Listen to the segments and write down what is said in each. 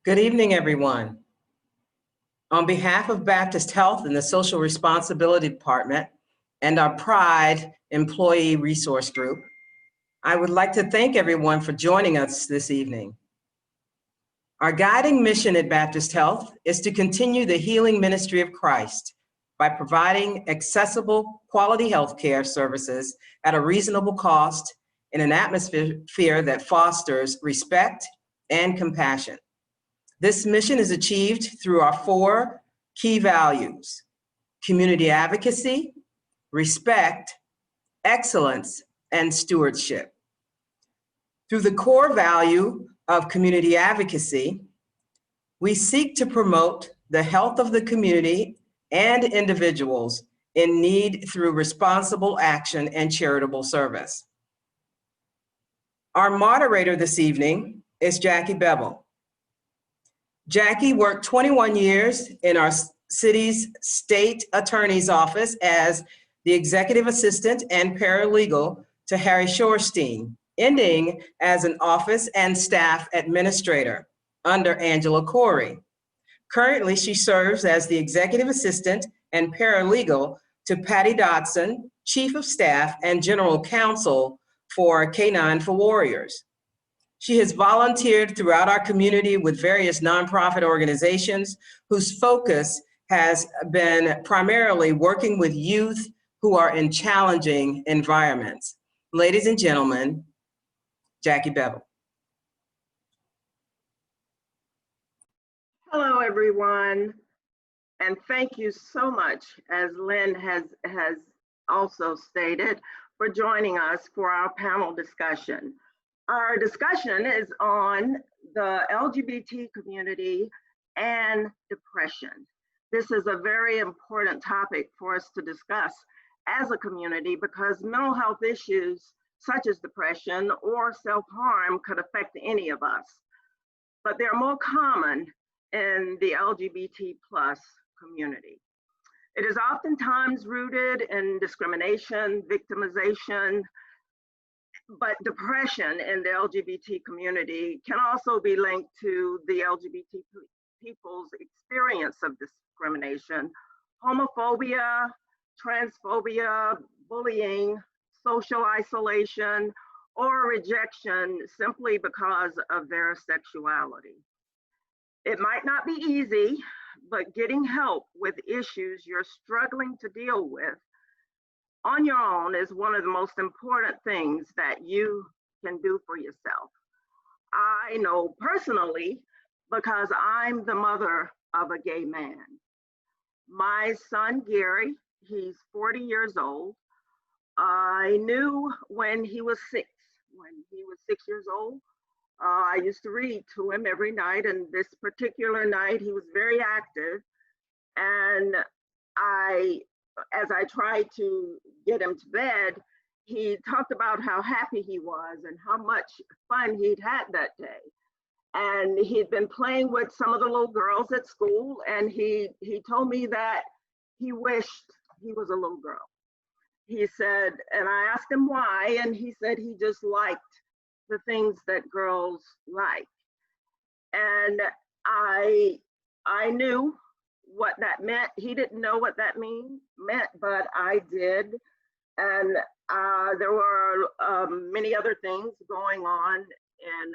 Good evening, everyone. On behalf of Baptist Health and the Social Responsibility Department and our Pride Employee Resource Group, I would like to thank everyone for joining us this evening. Our guiding mission at Baptist Health is to continue the healing ministry of Christ by providing accessible, quality healthcare services at a reasonable cost in an atmosphere that fosters respect and compassion. This mission is achieved through our four key values: community advocacy, respect, excellence, and stewardship. Through the core value of community advocacy, we seek to promote the health of the community and individuals in need through responsible action and charitable service. Our moderator this evening is Jackie Bevel. Jackie worked 21 years in our city's state attorney's office as the executive assistant and paralegal to Harry Shorstein, ending as an office and staff administrator under Angela Corey. Currently, she serves as the executive assistant and paralegal to Patty Dodson, chief of staff and general counsel for K9 for Warriors. She has volunteered throughout our community with various nonprofit organizations whose focus has been primarily working with youth who are in challenging environments. Ladies and gentlemen, Jackie Bevel. Hello, everyone, and thank you so much, as Lynn has also stated, for joining us for our panel discussion. Our discussion is on the LGBT community and depression. This is a very important topic for us to discuss as a community because mental health issues such as depression or self-harm could affect any of us, but they're more common in the LGBT plus community. It is oftentimes rooted in discrimination, victimization, but depression in the LGBT community can also be linked to the LGBT people's experience of discrimination, homophobia, transphobia, bullying, social isolation, or rejection simply because of their sexuality. It might not be easy, but getting help with issues you're struggling to deal with on your own is one of the most important things that you can do for yourself. I know personally because I'm the mother of a gay man. My son, Gary, he's 40 years old. I knew when he was 6 years old. I used to read to him every night, and this particular night he was very active. And as I tried to get him to bed, he talked about how happy he was and how much fun he'd had that day. And he'd been playing with some of the little girls at school, and he told me that he wished he was a little girl. He said, and I asked him why, and he said he just liked the things that girls like. And I knew what that meant. He didn't know what that meant, but I did. And there were many other things going on in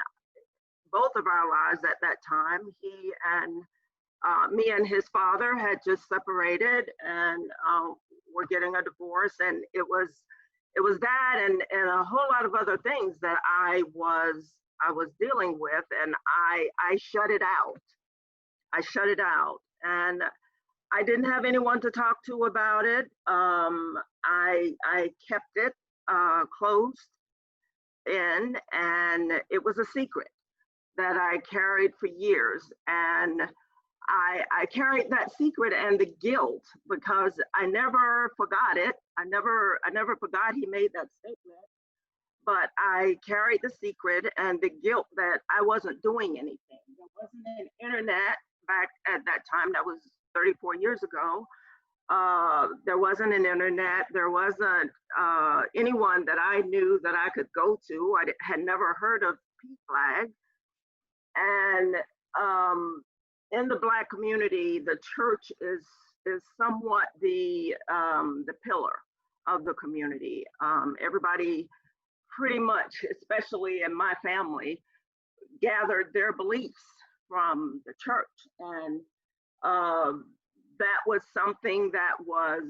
both of our lives at that time. He and me and his father had just separated and were getting a divorce, and it was that and a whole lot of other things that I was dealing with, and I shut it out. I shut it out, and I didn't have anyone to talk to about it. I kept it closed in, and it was a secret that I carried for years. And I carried that secret and the guilt because I never forgot it. I never forgot he made that statement, but I carried the secret and the guilt that I wasn't doing anything. There wasn't an internet back at that time. That was 34 years ago. There wasn't an internet. There wasn't anyone that I knew that I could go to. I had never heard of PFLAG. And in the Black community, the church is somewhat the pillar of the community. Everybody pretty much, especially in my family, gathered their beliefs from the church, and that was something that was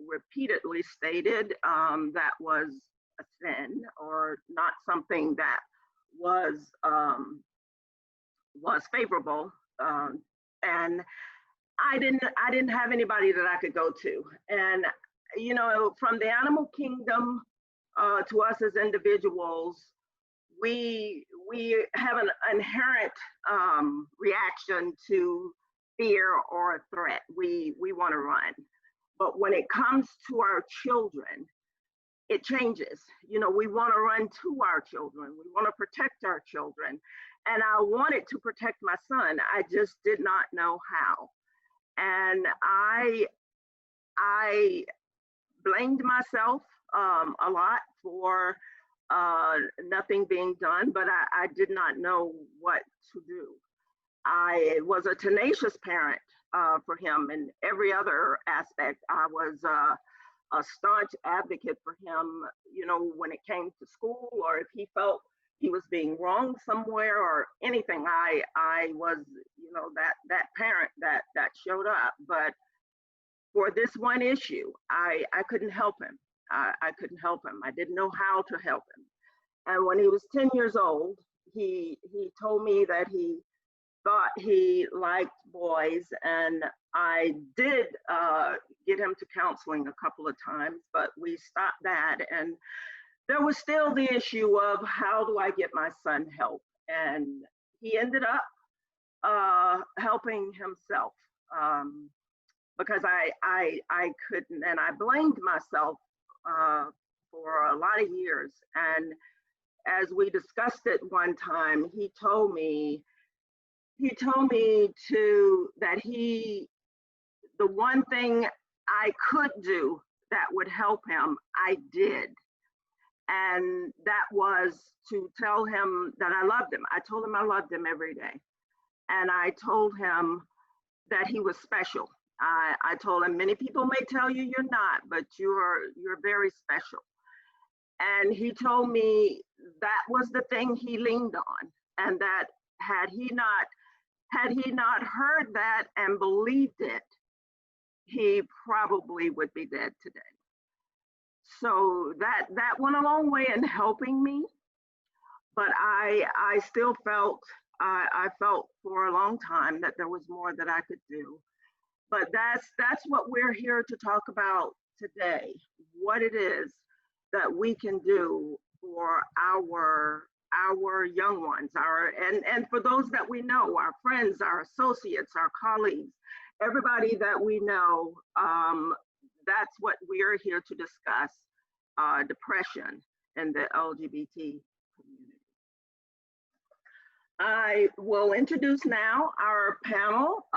repeatedly stated, that was a sin or not something that was favorable, and I didn't have anybody that I could go to. And you know, from the animal kingdom to us as individuals, we have an inherent reaction to fear or threat. We want to run. But when it comes to our children, it changes. You know, we want to run to our children. We want to protect our children. And I wanted to protect my son. I just did not know how. And I blamed myself a lot for nothing being done, but I did not know what to do. I was a tenacious parent for him in every other aspect. I was a staunch advocate for him, you know, when it came to school, or if he felt he was being wronged somewhere or anything. I was, you know, that parent that showed up. But for this one issue, I couldn't help him. I couldn't help him. I didn't know how to help him. And when he was 10 years old, he told me that he thought he liked boys, and I did get him to counseling a couple of times, but we stopped that. And there was still the issue of how do I get my son help? And he ended up helping himself, because I couldn't, and I blamed myself for a lot of years. And as we discussed it one time, he told me that the one thing I could do that would help him, I did. And that was to tell him that I loved him. I told him I loved him every day. And I told him that he was special. I told him, many people may tell you you're not, but you're very special. And he told me that was the thing he leaned on, and that had he not heard that and believed it, he probably would be dead today. So that went a long way in helping me, but I still felt, I felt for a long time that there was more that I could do. But that's what we're here to talk about today, what it is that we can do for our young ones, and for those that we know, our friends, our associates, our colleagues, everybody that we know. That's what we're here to discuss, depression in the LGBT community. I will introduce now our panel.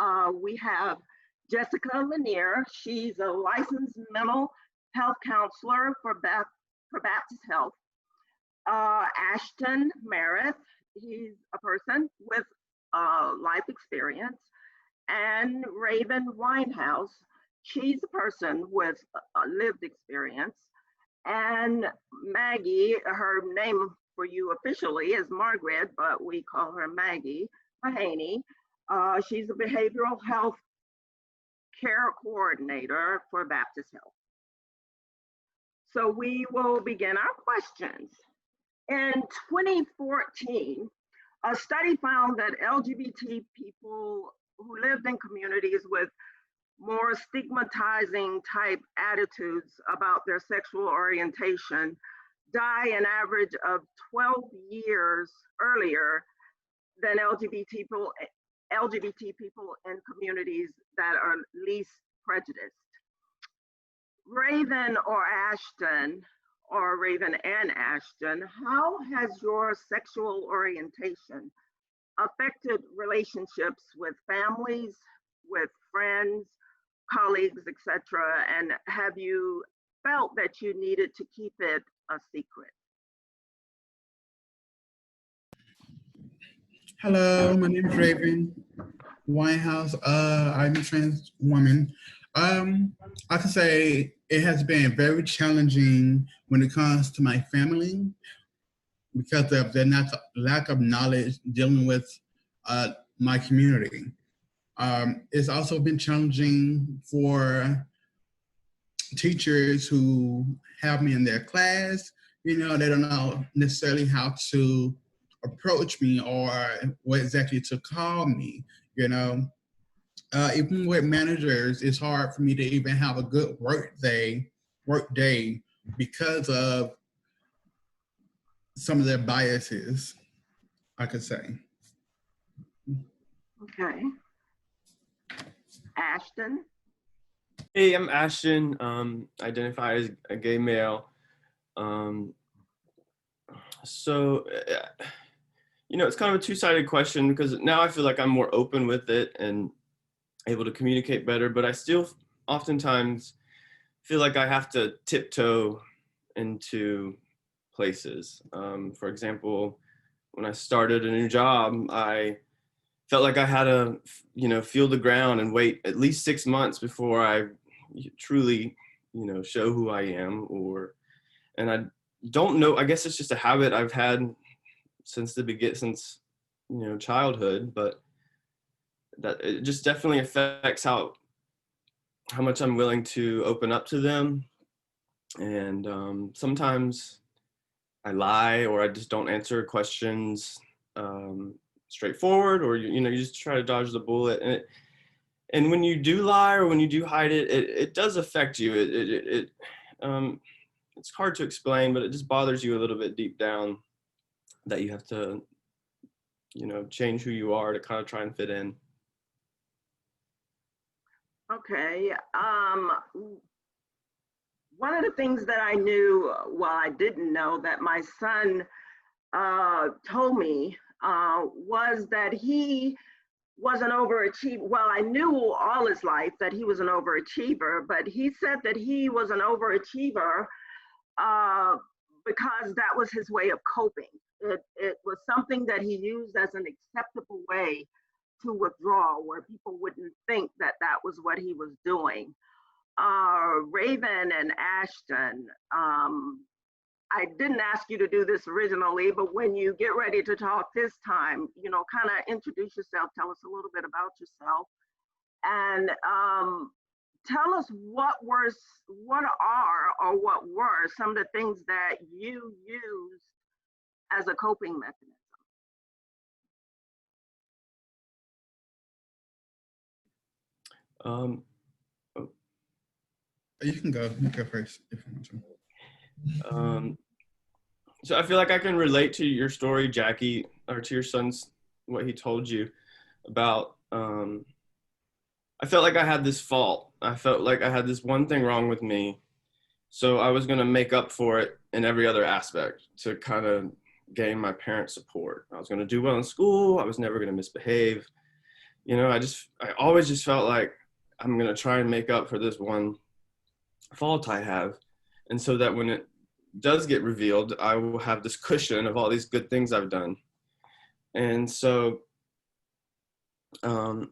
We have Jessica Lanier. She's a licensed mental health counselor for Baptist Health. Ashton Merritt, he's a person with life experience. And Raven Winehouse, she's a person with lived experience. And Maggie, her name for you officially is Margaret, but we call her Maggie Mahaney. She's a behavioral health care coordinator for Baptist Health. So we will begin our questions. In 2014, a study found that LGBT people who lived in communities with more stigmatizing type attitudes about their sexual orientation die an average of 12 years earlier than LGBT people in communities that are least prejudiced. Raven or Ashton, or Raven and Ashton, how has your sexual orientation affected relationships with families, with friends, colleagues, etc.? And have you felt that you needed to keep it a secret? Hello, my name is Raven Winehouse. I'm a trans woman. Um, I can say it has been very challenging when it comes to my family because of the lack of knowledge dealing with my community. It's also been challenging for teachers who have me in their class. You know, they don't know necessarily how to approach me or what exactly to call me. You know, even with managers, it's hard for me to even have a good work day because of some of their biases, I could say. Okay. Ashton? Hey, I'm Ashton. Identify as a gay male. Um, so, it's kind of a two-sided question because now I feel like I'm more open with it and able to communicate better, but I still oftentimes feel like I have to tiptoe into places. For example, when I started a new job, I felt like I had to, feel the ground and wait at least 6 months before I truly, show who I am. And I don't know. I guess it's just a habit I've had since childhood. But that it just definitely affects how much I'm willing to open up to them. And sometimes I lie or I just don't answer questions straightforward, or you just try to dodge the bullet. And when you do lie or when you do hide it, it does affect you. It's hard to explain, but it just bothers you a little bit deep down that you have to, change who you are to kind of try and fit in. Okay. One of the things that I knew, well, I didn't know that my son told me was that he was an overachiever. Well, I knew all his life that he was an overachiever, but he said that he was an overachiever because that was his way of coping. It was something that he used as an acceptable way to withdraw, where people wouldn't think that that was what he was doing. Raven and Ashton, I didn't ask you to do this originally, but when you get ready to talk this time, kind of introduce yourself, tell us a little bit about yourself, and tell us what were some of the things that you used as a coping mechanism. You can go. You go first if you want to. So I feel like I can relate to your story, Jackie, or to your son's, what he told you about. I felt like I had this fault. I felt like I had this one thing wrong with me. So I was going to make up for it in every other aspect to kind of gain my parents' support. I was going to do well in school. I was never going to misbehave. I always just felt like I'm going to try and make up for this one fault I have. And so that when it does get revealed, I will have this cushion of all these good things I've done. And so a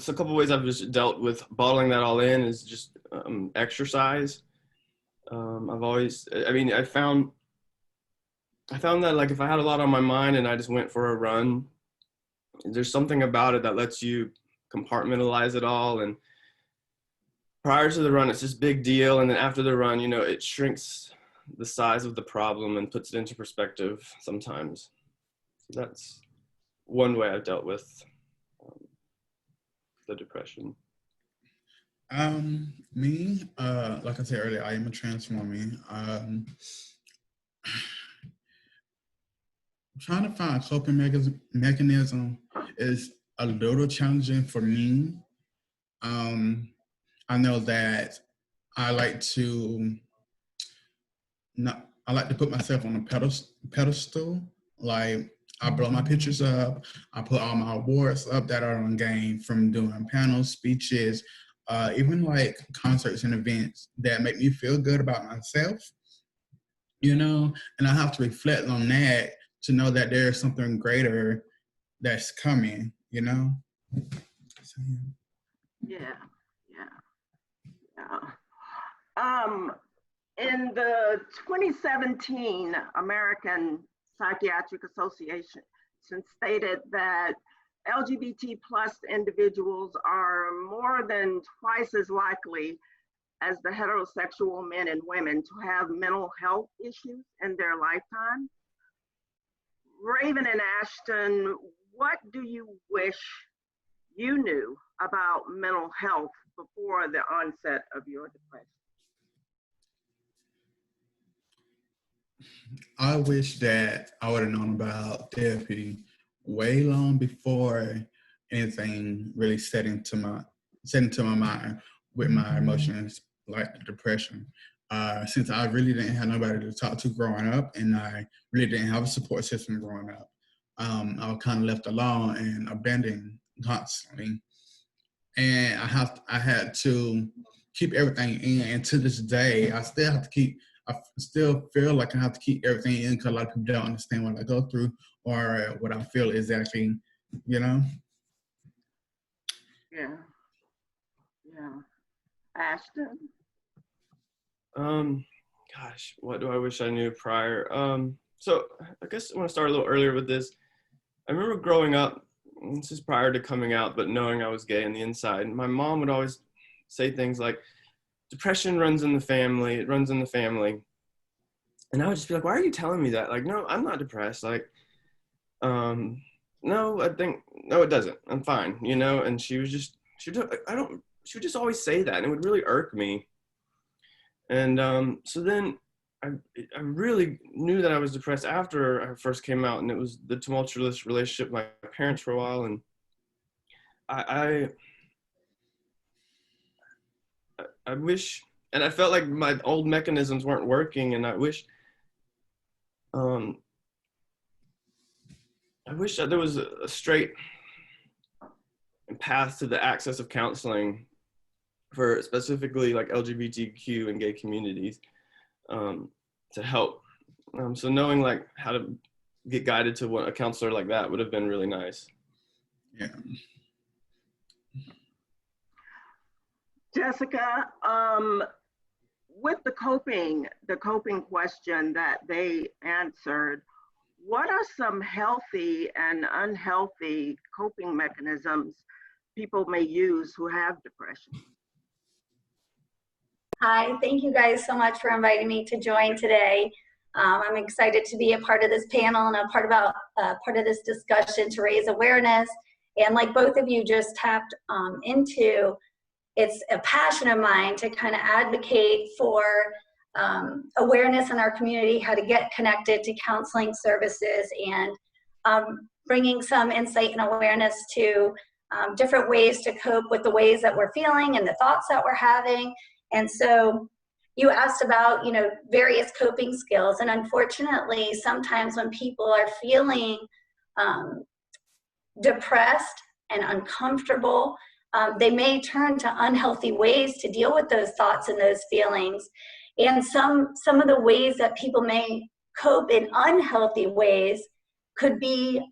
couple of ways I've just dealt with bottling that all in is just exercise. I found that, like, if I had a lot on my mind and I just went for a run, there's something about it that lets you compartmentalize it all. And prior to the run, it's this big deal. And then after the run, it shrinks the size of the problem and puts it into perspective sometimes. So that's one way I've dealt with the depression. Me, like I said earlier, I am a trans woman. Trying to find a coping mechanism is a little challenging for me. I know that I like to put myself on a pedestal. Like, I blow my pictures up. I put all my awards up that are on game from doing panels, speeches, even like concerts and events that make me feel good about myself, and I have to reflect on that to know that there's something greater that's coming, you know? So, Yeah, yeah. In the 2017 American Psychiatric Association stated that LGBT plus individuals are more than twice as likely as the heterosexual men and women to have mental health issues in their lifetime. Raven and Ashton, what do you wish you knew about mental health before the onset of your depression? I wish that I would have known about therapy way long before anything really set into my mind with my emotions like depression. Since I really didn't have nobody to talk to growing up, and I really didn't have a support system growing up, I was kind of left alone and abandoned constantly. And I had to keep everything in. And to this day, I still feel like I have to keep everything in because a lot of people don't understand what I go through or what I feel exactly, you know? Yeah. Ashton? Gosh, what do I wish I knew prior? So I guess I want to start a little earlier with this. I remember growing up, this is prior to coming out, but knowing I was gay on the inside, my mom would always say things like, depression runs in the family, it runs in the family. And I would just be like, why are you telling me that? Like, no, I'm not depressed. Like, no, no, it doesn't. I'm fine, you know? And she would just always say that, and it would really irk me. And so then I really knew that I was depressed after I first came out, and it was the tumultuous relationship with my parents for a while. And I wish, and I felt like my old mechanisms weren't working, and I wish that there was a straight path to the access of counseling for specifically like LGBTQ and gay communities to help. So knowing like how to get guided to a counselor like that would have been really nice. Yeah. Jessica, with the coping question that they answered, what are some healthy and unhealthy coping mechanisms people may use who have depression? Hi, thank you guys so much for inviting me to join today. I'm excited to be a part of this panel and a part of this discussion to raise awareness. And like both of you just tapped into, it's a passion of mine to kind of advocate for awareness in our community, how to get connected to counseling services, and bringing some insight and awareness to different ways to cope with the ways that we're feeling and the thoughts that we're having. And so you asked about, various coping skills. And unfortunately, sometimes when people are feeling depressed and uncomfortable, they may turn to unhealthy ways to deal with those thoughts and those feelings. And some of the ways that people may cope in unhealthy ways could be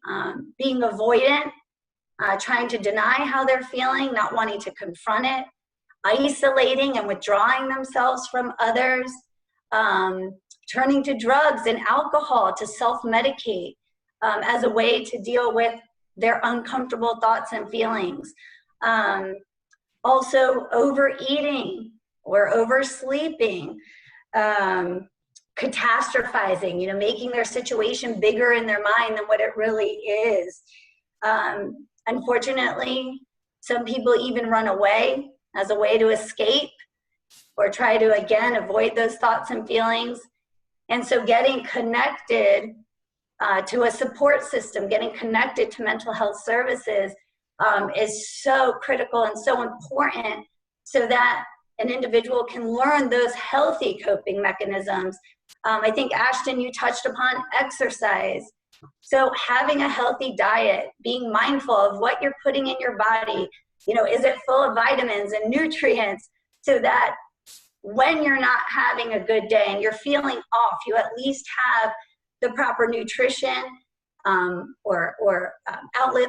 being avoidant, trying to deny how they're feeling, not wanting to confront it, isolating and withdrawing themselves from others, turning to drugs and alcohol to self-medicate as a way to deal with their uncomfortable thoughts and feelings. Also overeating or oversleeping, catastrophizing, making their situation bigger in their mind than what it really is. Unfortunately, some people even run away as a way to escape or try to, again, avoid those thoughts and feelings. And so getting connected to a support system, getting connected to mental health services is so critical and so important so that an individual can learn those healthy coping mechanisms. I think, Ashton, you touched upon exercise. So having a healthy diet, being mindful of what you're putting in your body, is it full of vitamins and nutrients, so that when you're not having a good day and you're feeling off, you at least have the proper nutrition outlets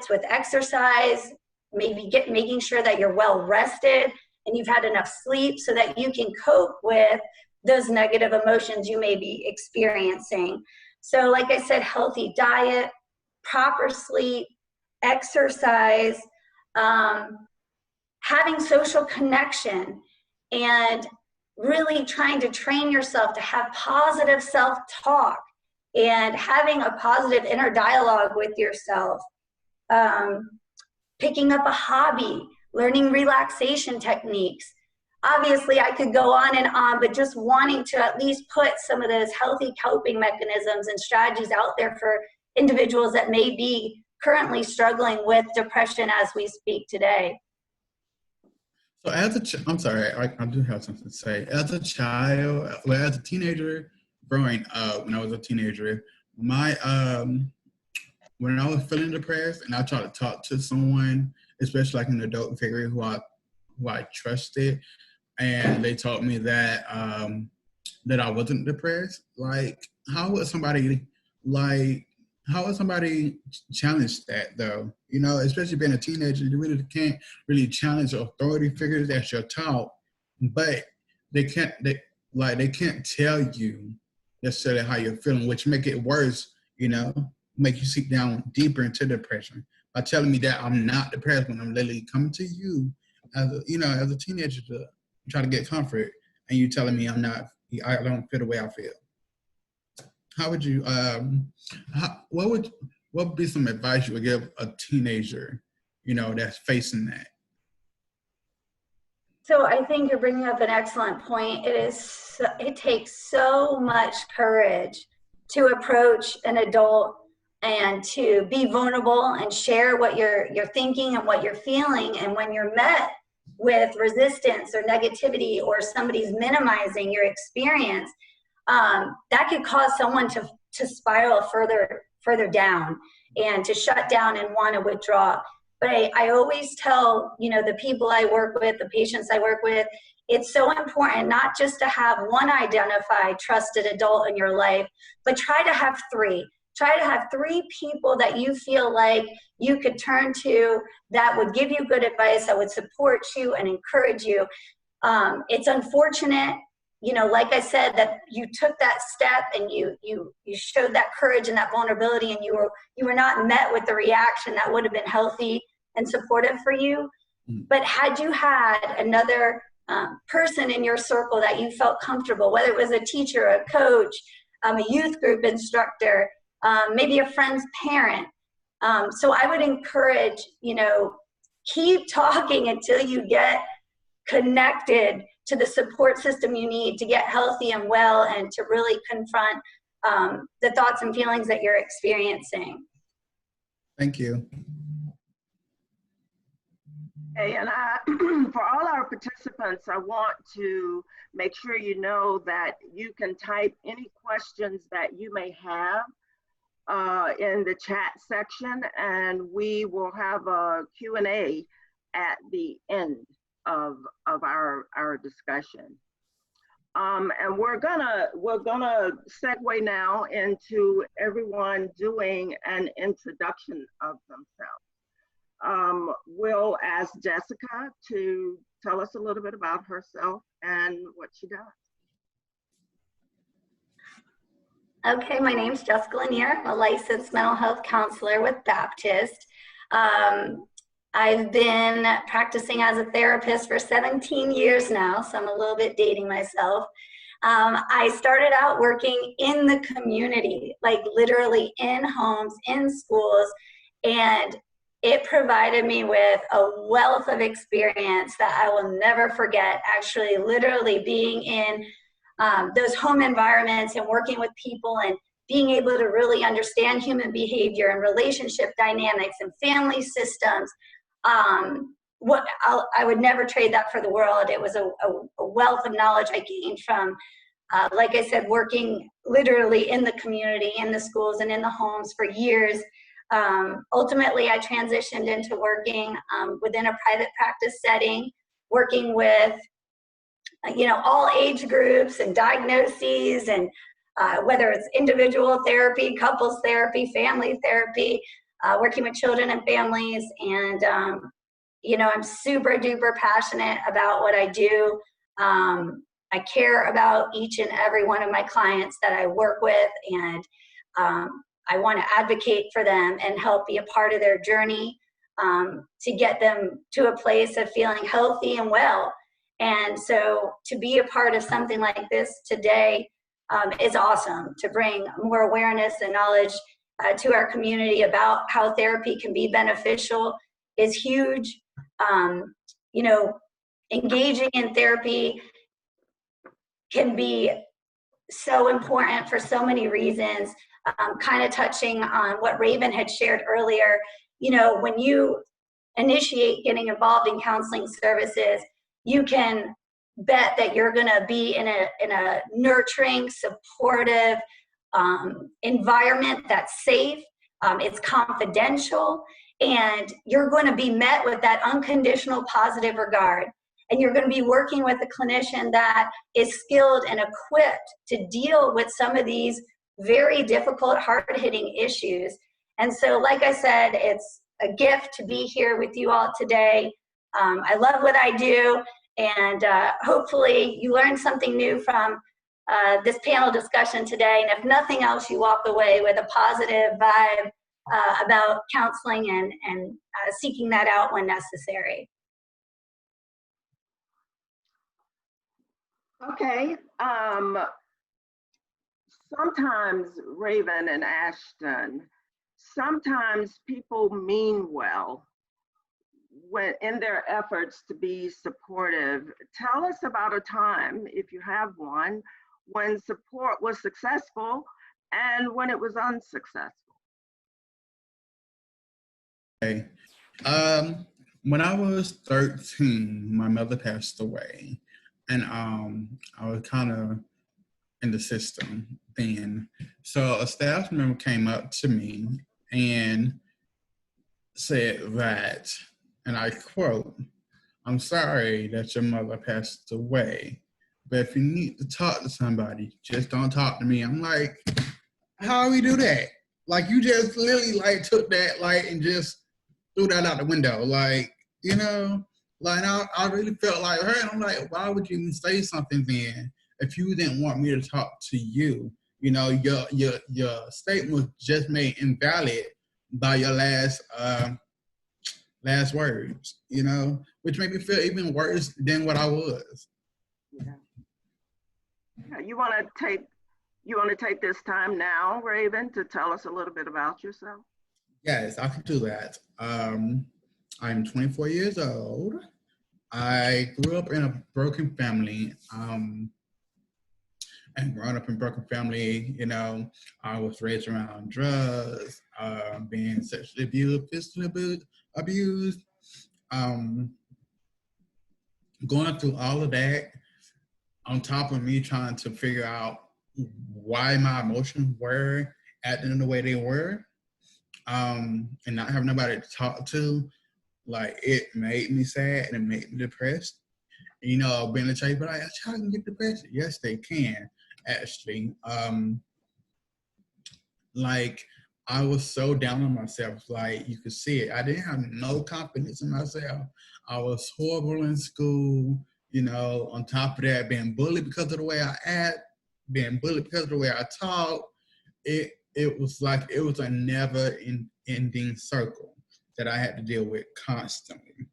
with exercise, maybe making sure that you're well rested and you've had enough sleep so that you can cope with those negative emotions you may be experiencing. So like I said, healthy diet, proper sleep, exercise, having social connection, and really trying to train yourself to have positive self-talk and having a positive inner dialogue with yourself. Picking up a hobby, learning relaxation techniques. Obviously, I could go on and on, but just wanting to at least put some of those healthy coping mechanisms and strategies out there for individuals that may be currently struggling with depression as we speak today. So I'm sorry, I do have something to say. As a child, well, as a teenager, growing up, when I was a teenager, when I was feeling depressed and I tried to talk to someone, especially like an adult figure who I trusted, and they told me that that I wasn't depressed. Like, how would somebody challenge that though? You know, especially being a teenager, you really can't really challenge authority figures that you're taught, but they can't tell you necessarily how you're feeling, which make it worse. You know, make you seek down deeper into depression by telling me that I'm not depressed when I'm literally coming to you as a teenager to try to get comfort, and you telling me I don't feel the way I feel. How would you what would be some advice you would give a teenager, that's facing that? So I think you're bringing up an excellent point. It takes so much courage to approach an adult and to be vulnerable and share what you're thinking and what you're feeling. And when you're met with resistance or negativity, or somebody's minimizing your experience, that could cause someone to spiral further down and to shut down and want to withdraw. But I always tell, the people I work with, the patients I work with, it's so important not just to have one identified trusted adult in your life, but try to have three. Try to have three people that you feel like you could turn to that would give you good advice, that would support you and encourage you. It's unfortunate, like I said, that you took that step and you showed that courage and that vulnerability, and you were not met with the reaction that would have been healthy and supportive for you. But had you had another person in your circle that you felt comfortable, whether it was a teacher, a coach, a youth group instructor, maybe a friend's parent. So I would encourage, keep talking until you get connected to the support system you need to get healthy and well, and to really confront the thoughts and feelings that you're experiencing. Thank you. Hey, and for all our participants, I want to make sure you know that you can type any questions that you may have in the chat section, and we will have a Q&A at the end of our discussion. And we're gonna segue now into everyone doing an introduction of themselves. We'll ask Jessica to tell us a little bit about herself and what she does. Okay, my name's Jessica Lanier. I'm a licensed mental health counselor with Baptist. I've been practicing as a therapist for 17 years now, so I'm a little bit dating myself. I started out working in the community, like literally in homes, in schools, and it provided me with a wealth of experience that I will never forget. Actually, literally being in those home environments and working with people and being able to really understand human behavior and relationship dynamics and family systems. I would never trade that for the world. It was a wealth of knowledge I gained from, like I said, working literally in the community, in the schools, and in the homes for years. Ultimately, I transitioned into working within a private practice setting, working with all age groups and diagnoses and whether it's individual therapy, couples therapy, family therapy, working with children and families. And, you know, I'm super duper passionate about what I do. I care about each and every one of my clients that I work with, and I want to advocate for them and help be a part of their journey to get them to a place of feeling healthy and well. And so to be a part of something like this today is awesome, to bring more awareness and knowledge to our community about how therapy can be beneficial is huge. You know, engaging in therapy can be so important for so many reasons. Kind of touching on what Raven had shared earlier, you know, when you initiate getting involved in counseling services, you can bet that you're going to be in a nurturing, supportive environment that's safe. It's confidential, and you're going to be met with that unconditional positive regard. And you're going to be working with a clinician that is skilled and equipped to deal with some of these very difficult, hard-hitting issues. And so, like I said, it's a gift to be here with you all today. I love what I do, and hopefully you learned something new from this panel discussion today. And if nothing else, you walk away with a positive vibe about counseling and seeking that out when necessary. Okay. Sometimes, Raven and Ashton, sometimes people mean well when in their efforts to be supportive. Tell us about a time, if you have one, when support was successful and when it was unsuccessful. Okay. When I was 13, my mother passed away, and I was kind of in the system then. So a staff member came up to me and said that, and I quote, "I'm sorry that your mother passed away, but if you need to talk to somebody, just don't talk to me." I'm like, how do we do that? Like, you just literally like took that like and just threw that out the window. Like, you know, like I really felt like her, and I'm like, why would you even say something then if you didn't want me to talk to you? You know, your statement was just made invalid by your last words, you know, which made me feel even worse than what I was. Yeah. You want to take this time now, Raven, to tell us a little bit about yourself? Yes, I can do that. I'm 24 years old. I grew up in a broken family. And growing up in a broken family, you know, I was raised around drugs, being sexually abused, physically abused, going through all of that, on top of me trying to figure out why my emotions were acting the way they were, and not having nobody to talk to. Like, it made me sad and it made me depressed. And, you know, being a child, but a child can get depressed. Yes, they can, actually. Like, I was so down on myself. Like, you could see it. I didn't have no confidence in myself. I was horrible in school. You know, on top of that, being bullied because of the way I act, being bullied because of the way I talk. It was like it was a never-ending circle that I had to deal with constantly.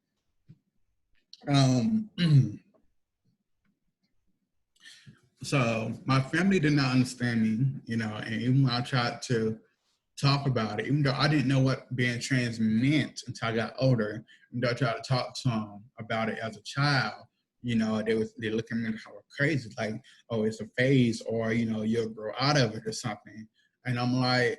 So my family did not understand me, you know, and even when I tried to talk about it, even though I didn't know what being trans meant until I got older, even though I tried to talk to them about it as a child, you know, they look at me like I was crazy, like, oh, it's a phase, or, you know, you'll grow out of it or something. And I'm like,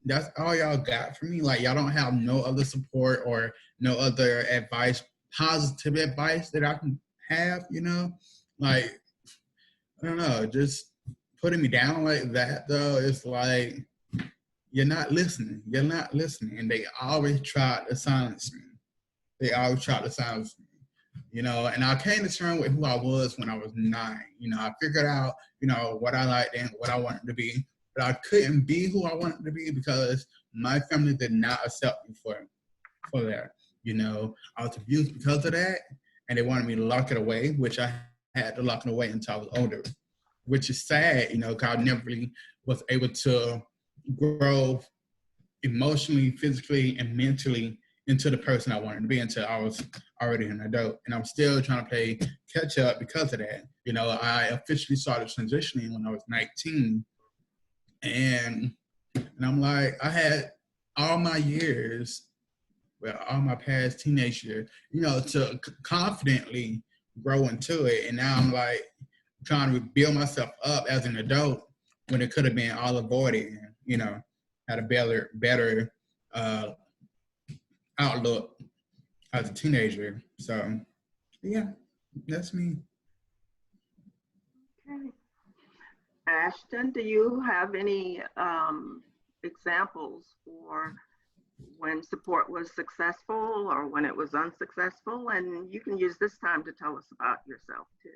that's all y'all got for me? Like, y'all don't have no other support or no other advice, positive advice that I can have, you know? Like, I don't know, just putting me down like that, though, it's like, you're not listening. You're not listening. And they always try to silence me. They always try to silence me, you know, and I came to terms with who I was when I was 9. You know, I figured out, you know, what I liked and what I wanted to be, but I couldn't be who I wanted to be because my family did not accept me for that. You know, I was abused because of that, and they wanted me to lock it away, which I had to lock it away until I was older, which is sad, you know, because I never really was able to grow emotionally, physically, and mentally into the person I wanted to be until I was already an adult. And I'm still trying to play catch up because of that. You know, I officially started transitioning when I was 19. And I'm like, I had all my years, well, all my past teenage years, you know, to confidently grow into it. And now I'm like trying to build myself up as an adult when it could have been all avoided, you know, had a better outlook as a teenager. So, yeah, that's me. Okay. Ashton, do you have any examples for when support was successful or when it was unsuccessful? And you can use this time to tell us about yourself too.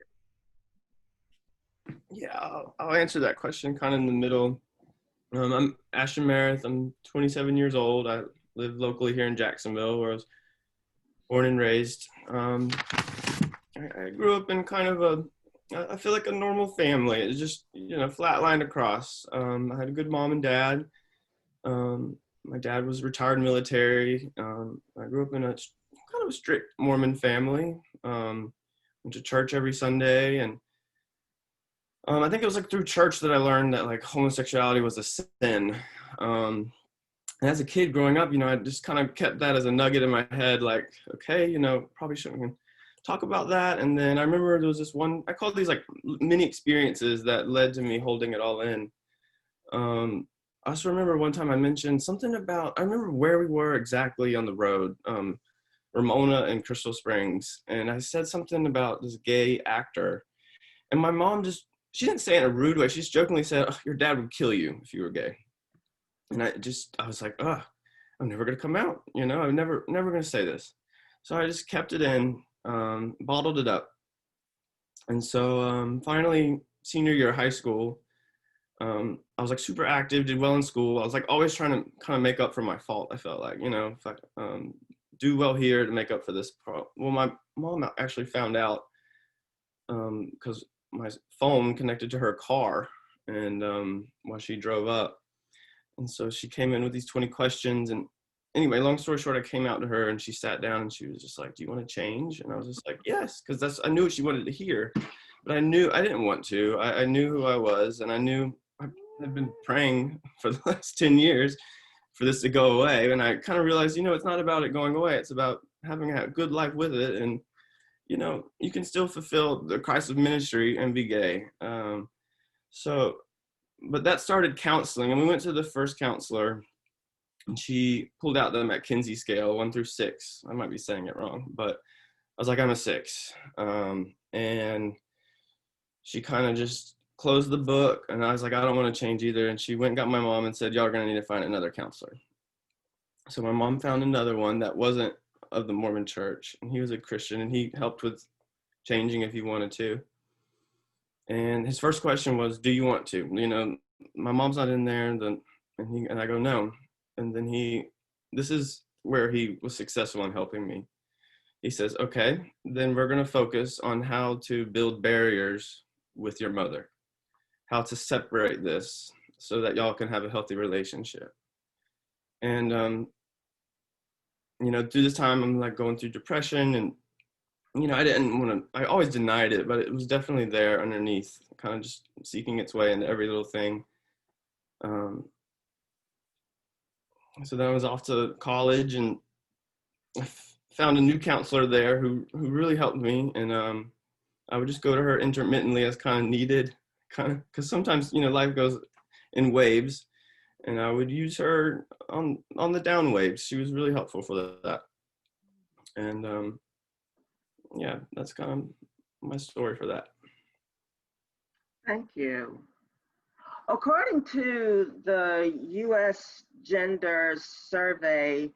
Yeah, I'll answer that question kind of in the middle. I'm Ashton Meredith. I'm 27 years old. I live locally here in Jacksonville, where I was born and raised. I grew up in kind of I feel like a normal family. It's just, you know, flatlined across. I had a good mom and dad. My dad was retired military. I grew up in a kind of a strict Mormon family. Went to church every Sunday, and I think it was like through church that I learned that like homosexuality was a sin. And as a kid growing up, you know, I just kind of kept that as a nugget in my head, like, okay, you know, probably shouldn't talk about that. And then I remember there was this one, I call these like mini experiences that led to me holding it all in. I also remember one time I mentioned something about, I remember where we were exactly on the road, Ramona and Crystal Springs. And I said something about this gay actor. And my mom just, she didn't say it in a rude way. She just jokingly said, oh, your dad would kill you if you were gay. And I was like, I'm never going to come out. You know, I'm never going to say this. So I just kept it in, bottled it up. And so finally, senior year of high school, I was like super active, did well in school. I was like always trying to kind of make up for my fault. I felt like, you know, if I do well here to make up for this. Well, my mom actually found out because my phone connected to her car, and while she drove up. And so she came in with these 20 questions. And anyway, long story short, I came out to her and she sat down and she was just like, do you want to change? And I was just like, yes, because I knew what she wanted to hear. But I knew I didn't want to. I knew who I was, and I knew I've been praying for the last 10 years for this to go away. And I kind of realized, you know, it's not about it going away. It's about having a good life with it. And, you know, you can still fulfill the Christ of ministry and be gay. But that started counseling, and we went to the first counselor, and she pulled out the McKinsey scale, 1 through 6. I might be saying it wrong, but I was like, I'm a 6. And she kind of just closed the book, and I was like, I don't want to change either. And she went and got my mom and said, y'all are going to need to find another counselor. So my mom found another one that wasn't of the Mormon church, and he was a Christian, and he helped with changing if he wanted to. And his first question was, do you want to? You know, my mom's not in there. And I go, no. And then this is where he was successful in helping me. He says, okay, then we're going to focus on how to build barriers with your mother, how to separate this so that y'all can have a healthy relationship. And, you know, through this time, I'm like going through depression, and you know, I always denied it, but it was definitely there underneath, kind of just seeking its way into every little thing. So then I was off to college, and I found a new counselor there who really helped me. And I would just go to her intermittently as kind of needed, because sometimes, you know, life goes in waves, and I would use her on the down waves. She was really helpful for that. And yeah, that's kind of my story for that. Thank you. According to the U.S. Gender Survey,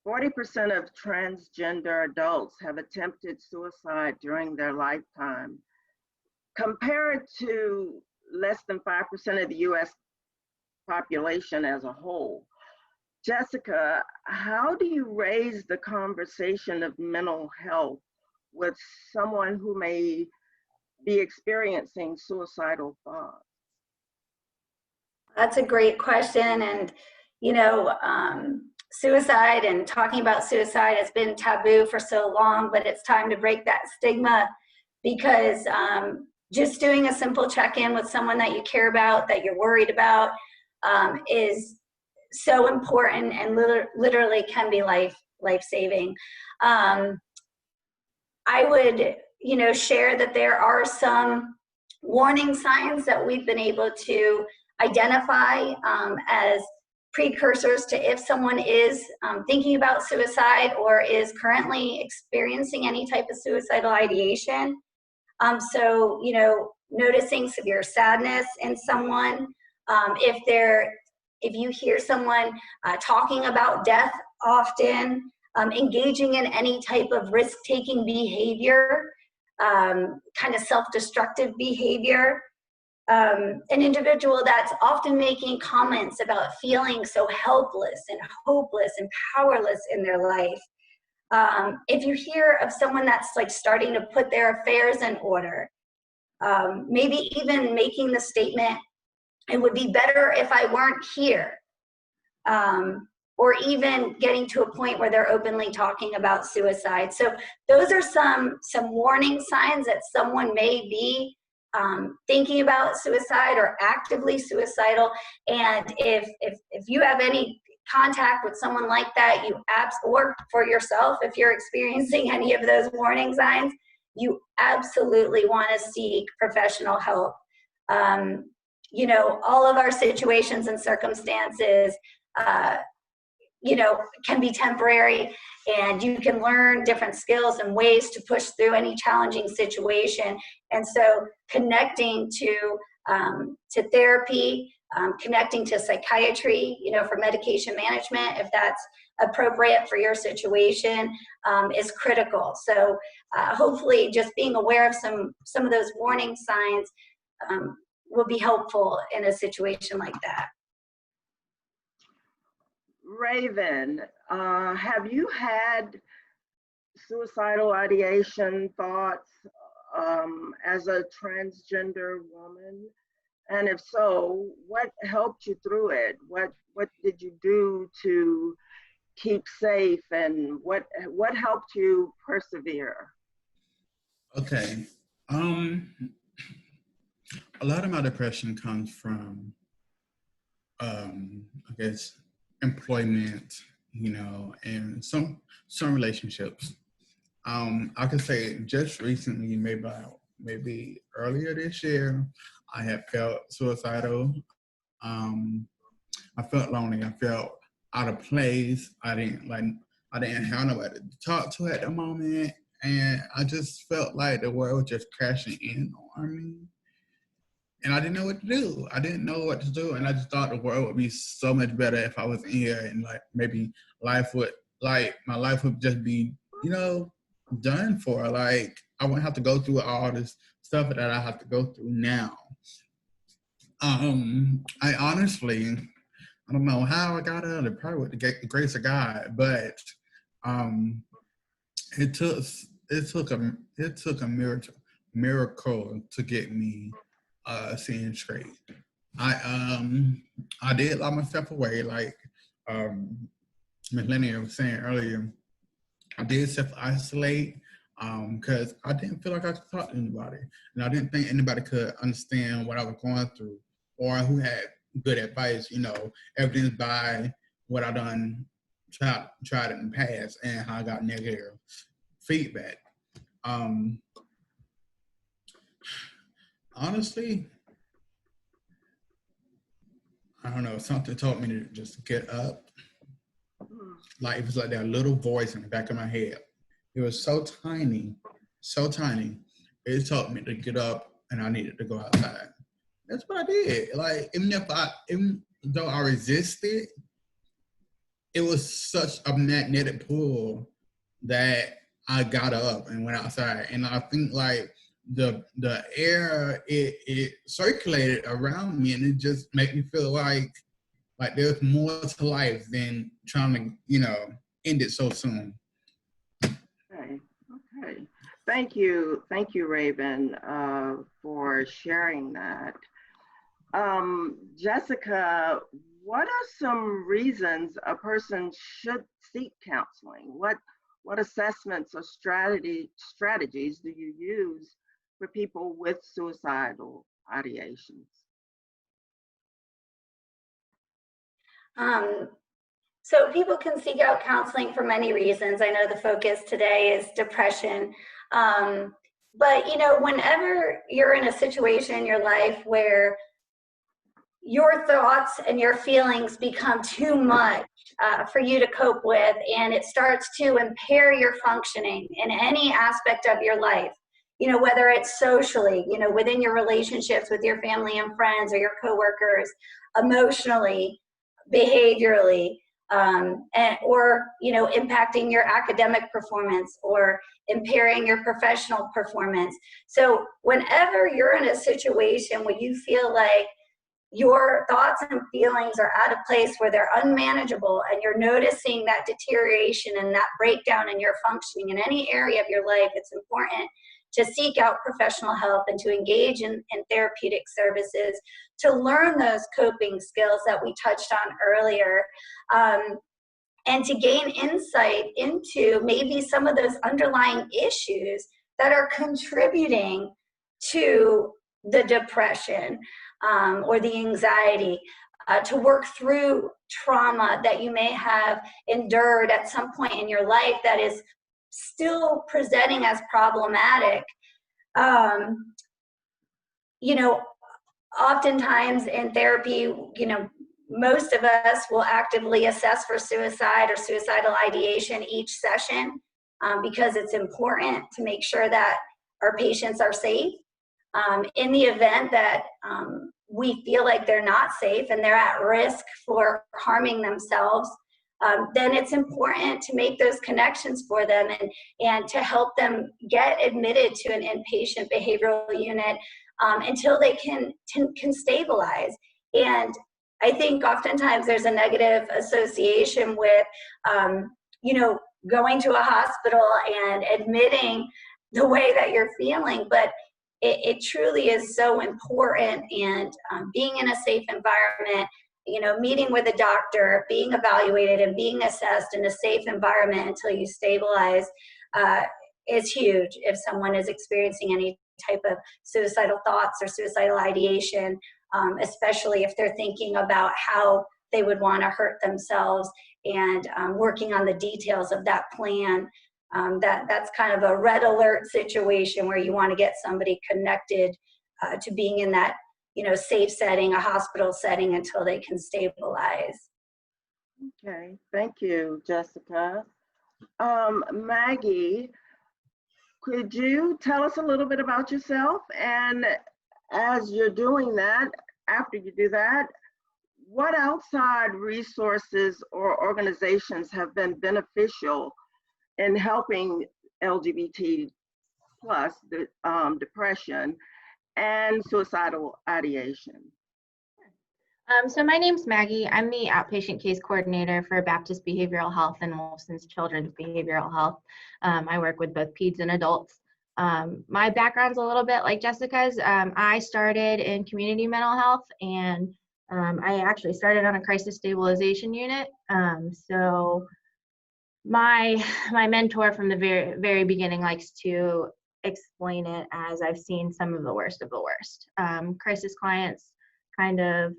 40% of transgender adults have attempted suicide during their lifetime, compared to less than 5% of the US population as a whole. Jessica, how do you raise the conversation of mental health with someone who may be experiencing suicidal thoughts? That's a great question. And, suicide and talking about suicide has been taboo for so long, but it's time to break that stigma, because just doing a simple check-in with someone that you care about, that you're worried about, is so important and literally can be life-saving. I would, share that there are some warning signs that we've been able to identify as precursors to if someone is thinking about suicide or is currently experiencing any type of suicidal ideation. So, noticing severe sadness in someone, if you hear someone talking about death often, engaging in any type of risk-taking behavior, kind of self-destructive behavior, an individual that's often making comments about feeling so helpless and hopeless and powerless in their life. If you hear of someone that's like starting to put their affairs in order, maybe even making the statement, "It would be better if I weren't here," or even getting to a point where they're openly talking about suicide. So those are some warning signs that someone may be thinking about suicide or actively suicidal. And if you have any contact with someone like that, or for yourself, if you're experiencing any of those warning signs, you absolutely want to seek professional help. All of our situations and circumstances, can be temporary, and you can learn different skills and ways to push through any challenging situation. And so connecting to therapy, connecting to psychiatry, for medication management, if that's appropriate for your situation, is critical. So hopefully just being aware of some of those warning signs will be helpful in a situation like that. Raven, have you had suicidal ideation thoughts as a transgender woman? And if so, what helped you through it? What did you do to keep safe, and what helped you persevere? Okay. A lot of my depression comes from, I guess, employment, and some relationships. I could say just recently, maybe earlier this year, I had felt suicidal. I felt lonely. I felt out of place. I didn't have nobody to talk to at the moment, and I just felt like the world was just crashing in on me. And I didn't know what to do. And I just thought the world would be so much better if I was in here, and maybe my life would just be, done for. I wouldn't have to go through all this stuff that I have to go through now. I honestly, I don't know how I got out of it, probably with the grace of God, but it took a miracle to get me seeing straight. I did lock myself away, like Ms. Linnea was saying earlier. I did self-isolate because I didn't feel like I could talk to anybody, and I didn't think anybody could understand what I was going through or who had good advice, evidenced by what I done tried in the past and how I got negative feedback. Honestly, I don't know, something told me to just get up. It was like that little voice in the back of my head. It was so tiny. It told me to get up and I needed to go outside. That's what I did. Even though I resisted, it was such a magnetic pull that I got up and went outside. And I think like the air, it circulated around me, and it just made me feel like there's more to life than trying to, end it so soon. Okay. Okay. Thank you, Raven, for sharing that. Jessica, what are some reasons a person should seek counseling? What assessments or strategies do you use for people with suicidal ideations? So people can seek out counseling for many reasons. I know the focus today is depression. But whenever you're in a situation in your life where your thoughts and your feelings become too much for you to cope with, and it starts to impair your functioning in any aspect of your life, whether it's socially, within your relationships with your family and friends or your coworkers, emotionally, behaviorally, or impacting your academic performance or impairing your professional performance. So whenever you're in a situation where you feel like your thoughts and feelings are at a place where they're unmanageable, and you're noticing that deterioration and that breakdown in your functioning in any area of your life, it's important to seek out professional help and to engage in therapeutic services to learn those coping skills that we touched on earlier, and to gain insight into maybe some of those underlying issues that are contributing to the depression or the anxiety, to work through trauma that you may have endured at some point in your life that is still presenting as problematic. Oftentimes in therapy, most of us will actively assess for suicide or suicidal ideation each session, because it's important to make sure that our patients are safe. In the event that we feel like they're not safe and they're at risk for harming themselves, then it's important to make those connections for them and to help them get admitted to an inpatient behavioral unit until they can stabilize. And I think oftentimes there's a negative association with, going to a hospital and admitting the way that you're feeling, but it truly is so important. And being in a safe environment, meeting with a doctor, being evaluated and being assessed in a safe environment until you stabilize is huge if someone is experiencing any type of suicidal thoughts or suicidal ideation, especially if they're thinking about how they would want to hurt themselves, and working on the details of that plan. That's kind of a red alert situation where you want to get somebody connected to being in that safe setting, a hospital setting, until they can stabilize. Okay, thank you, Jessica. Maggie, could you tell us a little bit about yourself? And as you're doing that, after you do that, what outside resources or organizations have been beneficial in helping LGBT plus depression and suicidal ideation? So my name's Maggie. I'm the outpatient case coordinator for Baptist Behavioral Health and Wolfson's Children's Behavioral Health. I work with both peds and adults. My background's a little bit like Jessica's. I started in community mental health, and I actually started on a crisis stabilization unit. So my mentor from the very beginning likes to explain it as I've seen some of the worst. Crisis clients kind of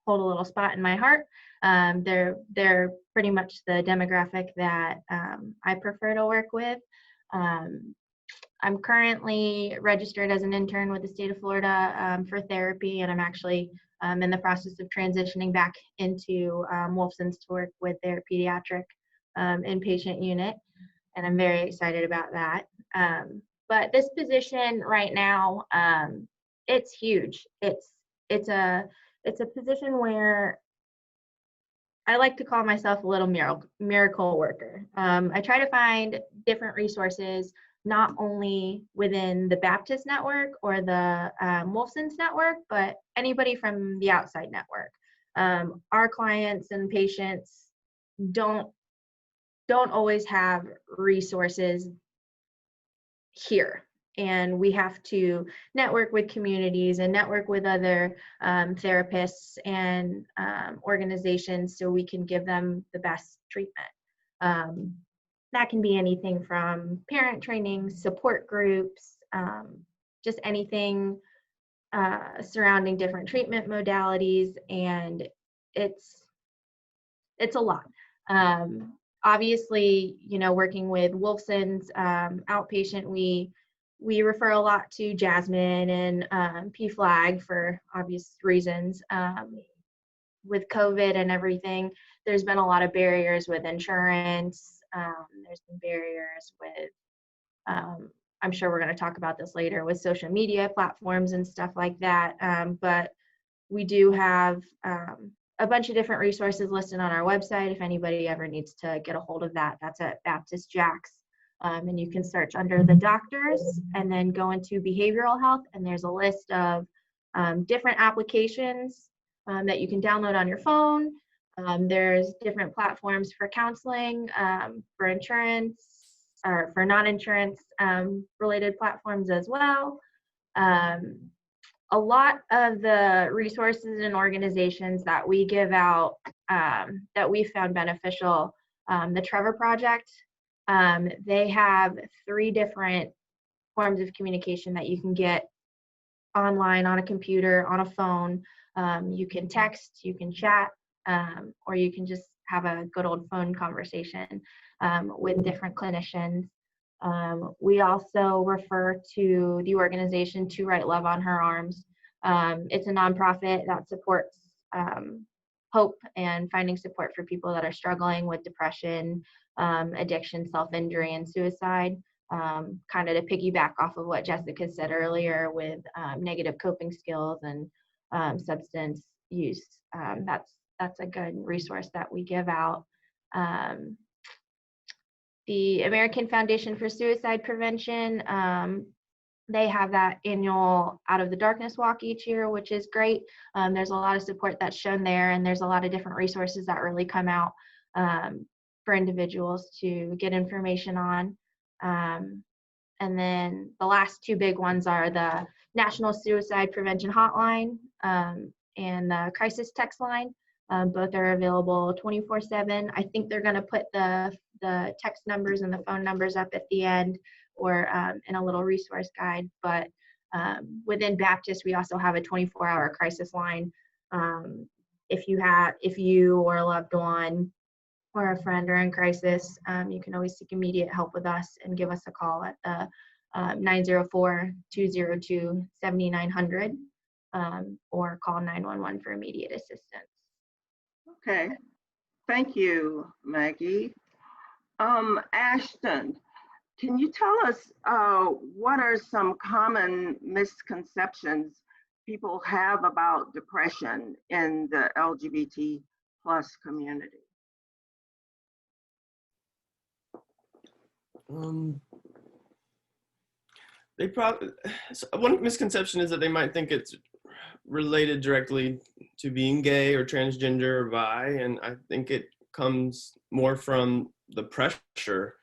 hold a little spot in my heart. They're pretty much the demographic that I prefer to work with. I'm currently registered as an intern with the state of Florida for therapy, and I'm actually in the process of transitioning back into Wolfson's to work with their pediatric inpatient unit, and I'm very excited about that. But this position right now, it's huge. It's a position where I like to call myself a little miracle worker. I try to find different resources, not only within the Baptist network or the Wolfson's network, but anybody from the outside network. Our clients and patients don't always have resources here, and we have to network with communities and network with other therapists and organizations so we can give them the best treatment. That can be anything from parent training, support groups, just anything surrounding different treatment modalities, and it's a lot. Obviously, working with Wolfson's outpatient, we refer a lot to Jasmine and PFLAG for obvious reasons. With COVID and everything, there's been a lot of barriers with insurance. There's been barriers with, I'm sure we're going to talk about this later, with social media platforms and stuff like that. But we do have a bunch of different resources listed on our website. If anybody ever needs to get a hold of that, that's at Baptist Jax. And you can search under the doctors and then go into behavioral health. And there's a list of different applications that you can download on your phone. There's different platforms for counseling, for insurance, or for non-insurance related platforms as well. A lot of the resources and organizations that we give out that we found beneficial, the Trevor Project, they have 3 different forms of communication that you can get online, on a computer, on a phone. You can text, you can chat, or you can just have a good old phone conversation with different clinicians. We also refer to the organization To Write Love on Her Arms. It's a nonprofit that supports hope and finding support for people that are struggling with depression, addiction, self-injury, and suicide. Kind of to piggyback off of what Jessica said earlier with negative coping skills and substance use. That's a good resource that we give out. The American Foundation for Suicide Prevention, they have that annual Out of the Darkness walk each year, which is great. There's a lot of support that's shown there, and there's a lot of different resources that really come out for individuals to get information on. And then the last 2 big ones are the National Suicide Prevention Hotline and the Crisis Text Line. Both are available 24/7. I think they're going to put the text numbers and the phone numbers up at the end, or in a little resource guide. But within Baptist, we also have a 24-hour crisis line. If you or a loved one or a friend are in crisis, you can always seek immediate help with us and give us a call at the 904-202-7900, or call 911 for immediate assistance. Okay, thank you, Maggie. Ashton, can you tell us what are some common misconceptions people have about depression in the LGBT plus community? One misconception is that they might think it's related directly to being gay or transgender or bi, and I think it comes more from the pressure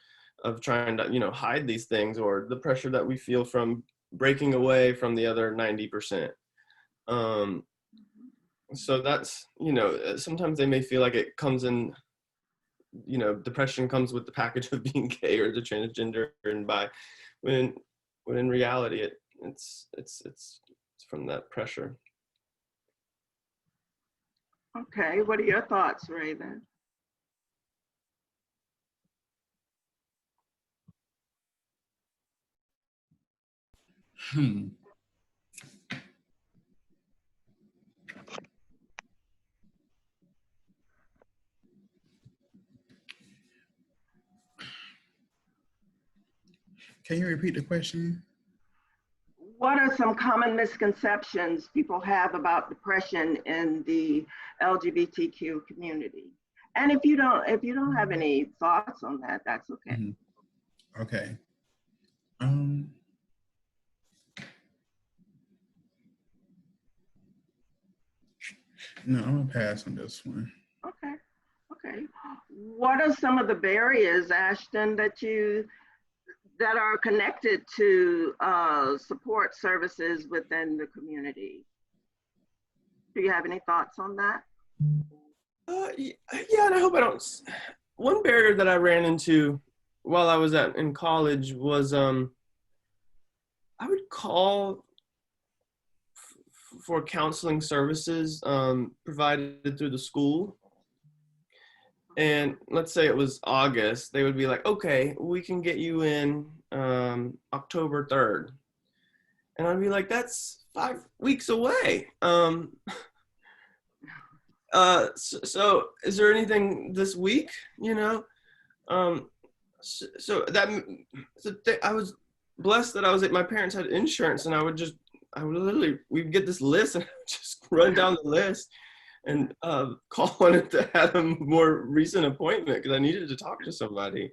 of trying to hide these things, or the pressure that we feel from breaking away from the other 90%. So that's, sometimes they may feel like it comes in, depression comes with the package of being gay or the transgender and bi, when in reality it's from that pressure. Okay, what are your thoughts, Raven? Can you repeat the question? What are some common misconceptions people have about depression in the LGBTQ community? And if you don't have any thoughts on that, that's okay. Mhm. Okay. No, I'm gonna pass on this one. Okay. Okay. What are some of the barriers, Ashton, that are connected to support services within the community? Do you have any thoughts on that? Yeah, and I hope I don't. One barrier that I ran into while I was in college was I would call for counseling services provided through the school. And let's say it was August, they would be like, okay, we can get you in October 3rd. And I'd be like, that's 5 weeks away. So is there anything this week, you know? I was blessed that my parents had insurance, and we'd get this list and just run down the list and call one that had a more recent appointment because I needed to talk to somebody.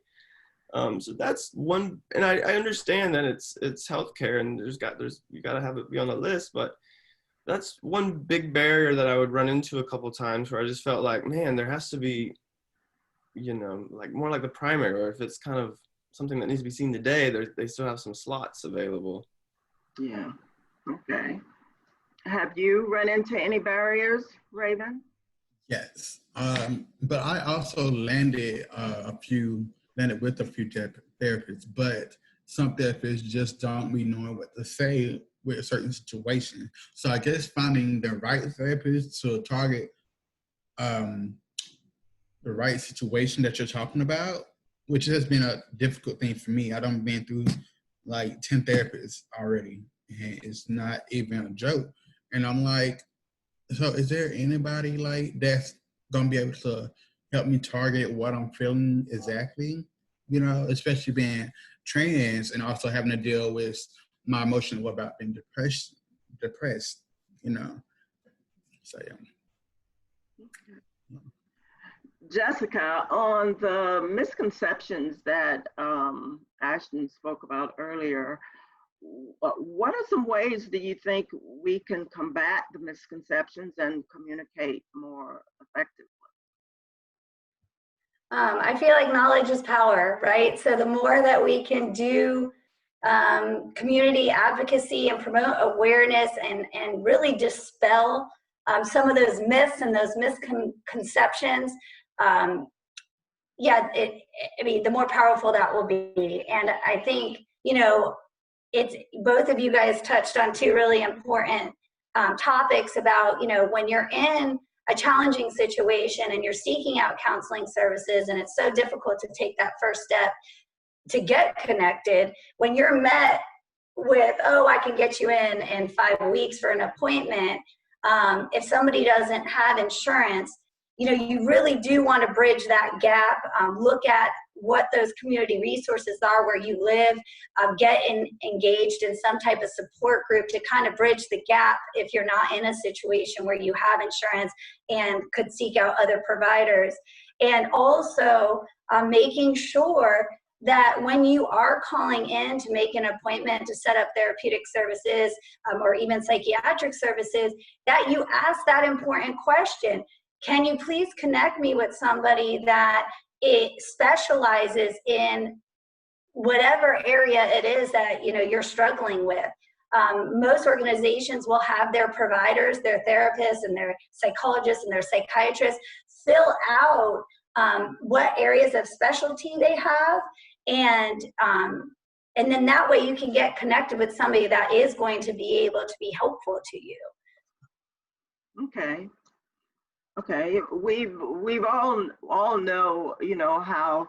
So that's one, and I understand that it's healthcare and you gotta have it be on the list, but that's one big barrier that I would run into a couple times where I just felt like, man, there has to be, like more like the primary, or if it's kind of something that needs to be seen today, they still have some slots available. Yeah. Okay. Have you run into any barriers, Raven? Yes. But I also landed with a few therapists, but some therapists just don't be knowing what to say with a certain situation. So I guess finding the right therapist to target the right situation that you're talking about, which has been a difficult thing for me. I done been through like 10 therapists already, and it's not even a joke. And I'm like, so is there anybody like that's gonna be able to help me target what I'm feeling exactly? Especially being trans and also having to deal with my emotional about being depressed. So yeah. Jessica, on the misconceptions that Ashton spoke about earlier, what are some ways do you think we can combat the misconceptions and communicate more effectively? I feel like knowledge is power, right? So the more that we can do community advocacy and promote awareness and really dispel some of those myths and those misconceptions, the more powerful that will be. And I think, it's both of you guys touched on two really important topics about, when you're in a challenging situation and you're seeking out counseling services and it's so difficult to take that first step to get connected, when you're met with, oh, I can get you in 5 weeks for an appointment, if somebody doesn't have insurance, you really do want to bridge that gap, look at what those community resources are where you live, get engaged in some type of support group to kind of bridge the gap if you're not in a situation where you have insurance and could seek out other providers. And also making sure that when you are calling in to make an appointment to set up therapeutic services or even psychiatric services, that you ask that important question. Can you please connect me with somebody that it specializes in whatever area it is that you're struggling with? Most organizations will have their providers, their therapists, and their psychologists and their psychiatrists fill out what areas of specialty they have, and then that way you can get connected with somebody that is going to be able to be helpful to you. Okay, we've all know, how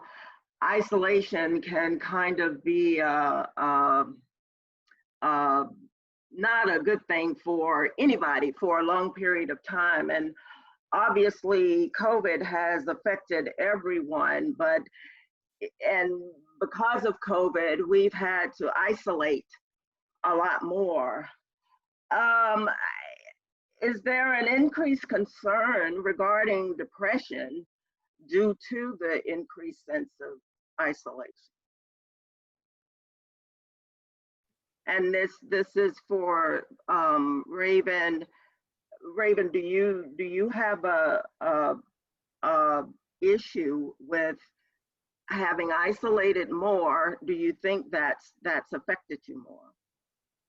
isolation can kind of be not a good thing for anybody for a long period of time. And obviously COVID has affected everyone, and because of COVID, we've had to isolate a lot more. Is there an increased concern regarding depression due to the increased sense of isolation. And this is for Raven. Raven, do you have a issue with having isolated more? Do you think that's affected you more?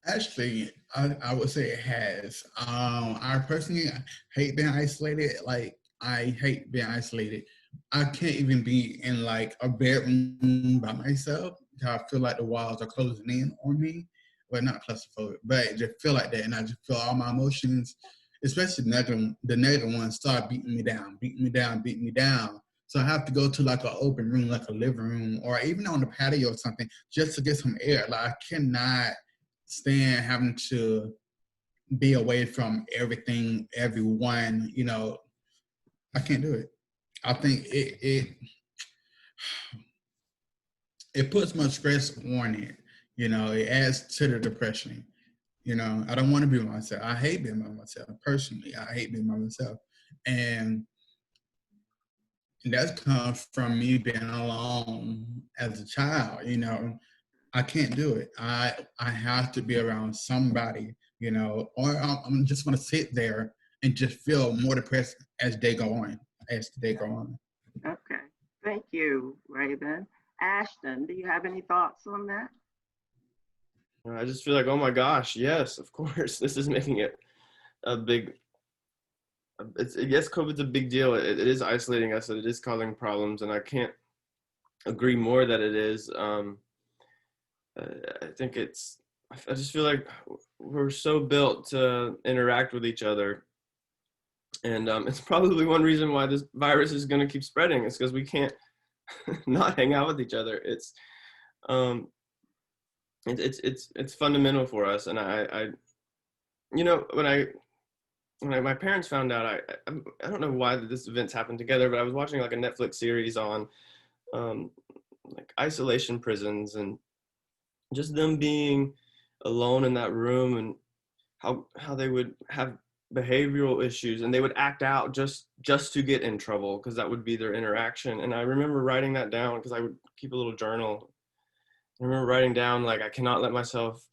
Actually, I would say it has. I personally hate being isolated. Like, I hate being isolated. I can't even be in like a bedroom by myself because I feel like the walls are closing in on me. Well, not claustrophobic, but I just feel like that, and I just feel all my emotions, especially the negative ones, start beating me down, beating me down, beating me down. So I have to go to like an open room, like a living room, or even on the patio or something, just to get some air. Like, I cannot stand having to be away from everything, everyone. I can't do it. I think it puts much stress on it. It adds to the depression. I don't want to be by myself. I hate being by myself. Personally, I hate being by myself. And that's come from me being alone as a child. I can't do it. I have to be around somebody, or I'm just going to sit there and just feel more depressed as they go on, Okay, thank you, Raven. Ashton, do you have any thoughts on that? I just feel like, oh my gosh, yes, of course, this is making it a big. Yes, COVID's a big deal. It is isolating us. It is causing problems, and I can't agree more that it is. I think I just feel like we're so built to interact with each other. And it's probably one reason why this virus is going to keep spreading. It's because we can't not hang out with each other. It's fundamental for us. And when my parents found out, I don't know why this event's happened together, but I was watching like a Netflix series on like isolation prisons and just them being alone in that room, and how they would have behavioral issues and they would act out just to get in trouble, because that would be their interaction. And I remember writing that down because I would keep a little journal. I remember writing down, like, I cannot let myself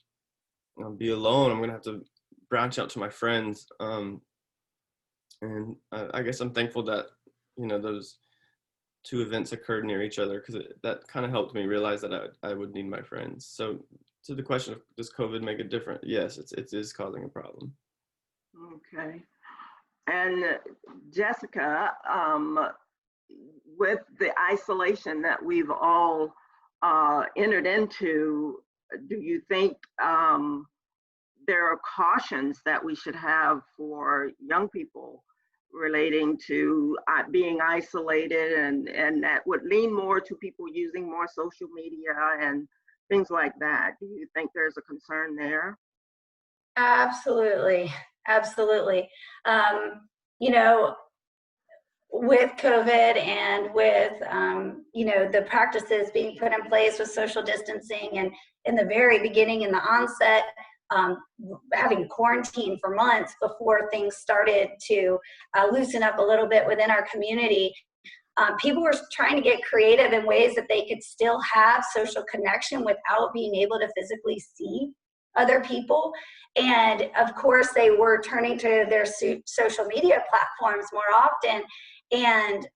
be alone. I'm gonna have to branch out to my friends. And I guess I'm thankful that those two events occurred near each other, because that kind of helped me realize that I would need my friends. So to the question of, does COVID make a difference? Yes, it is causing a problem. Okay. And Jessica, with the isolation that we've all entered into, do you think there are cautions that we should have for young people relating to being isolated, and that would lean more to people using more social media and things like that? Do you think there's a concern there? Absolutely. Absolutely. With COVID and with, the practices being put in place with social distancing, and in the very beginning, in the onset, having quarantine for months before things started to loosen up a little bit within our community, people were trying to get creative in ways that they could still have social connection without being able to physically see other people. And of course, they were turning to their social media platforms more often. And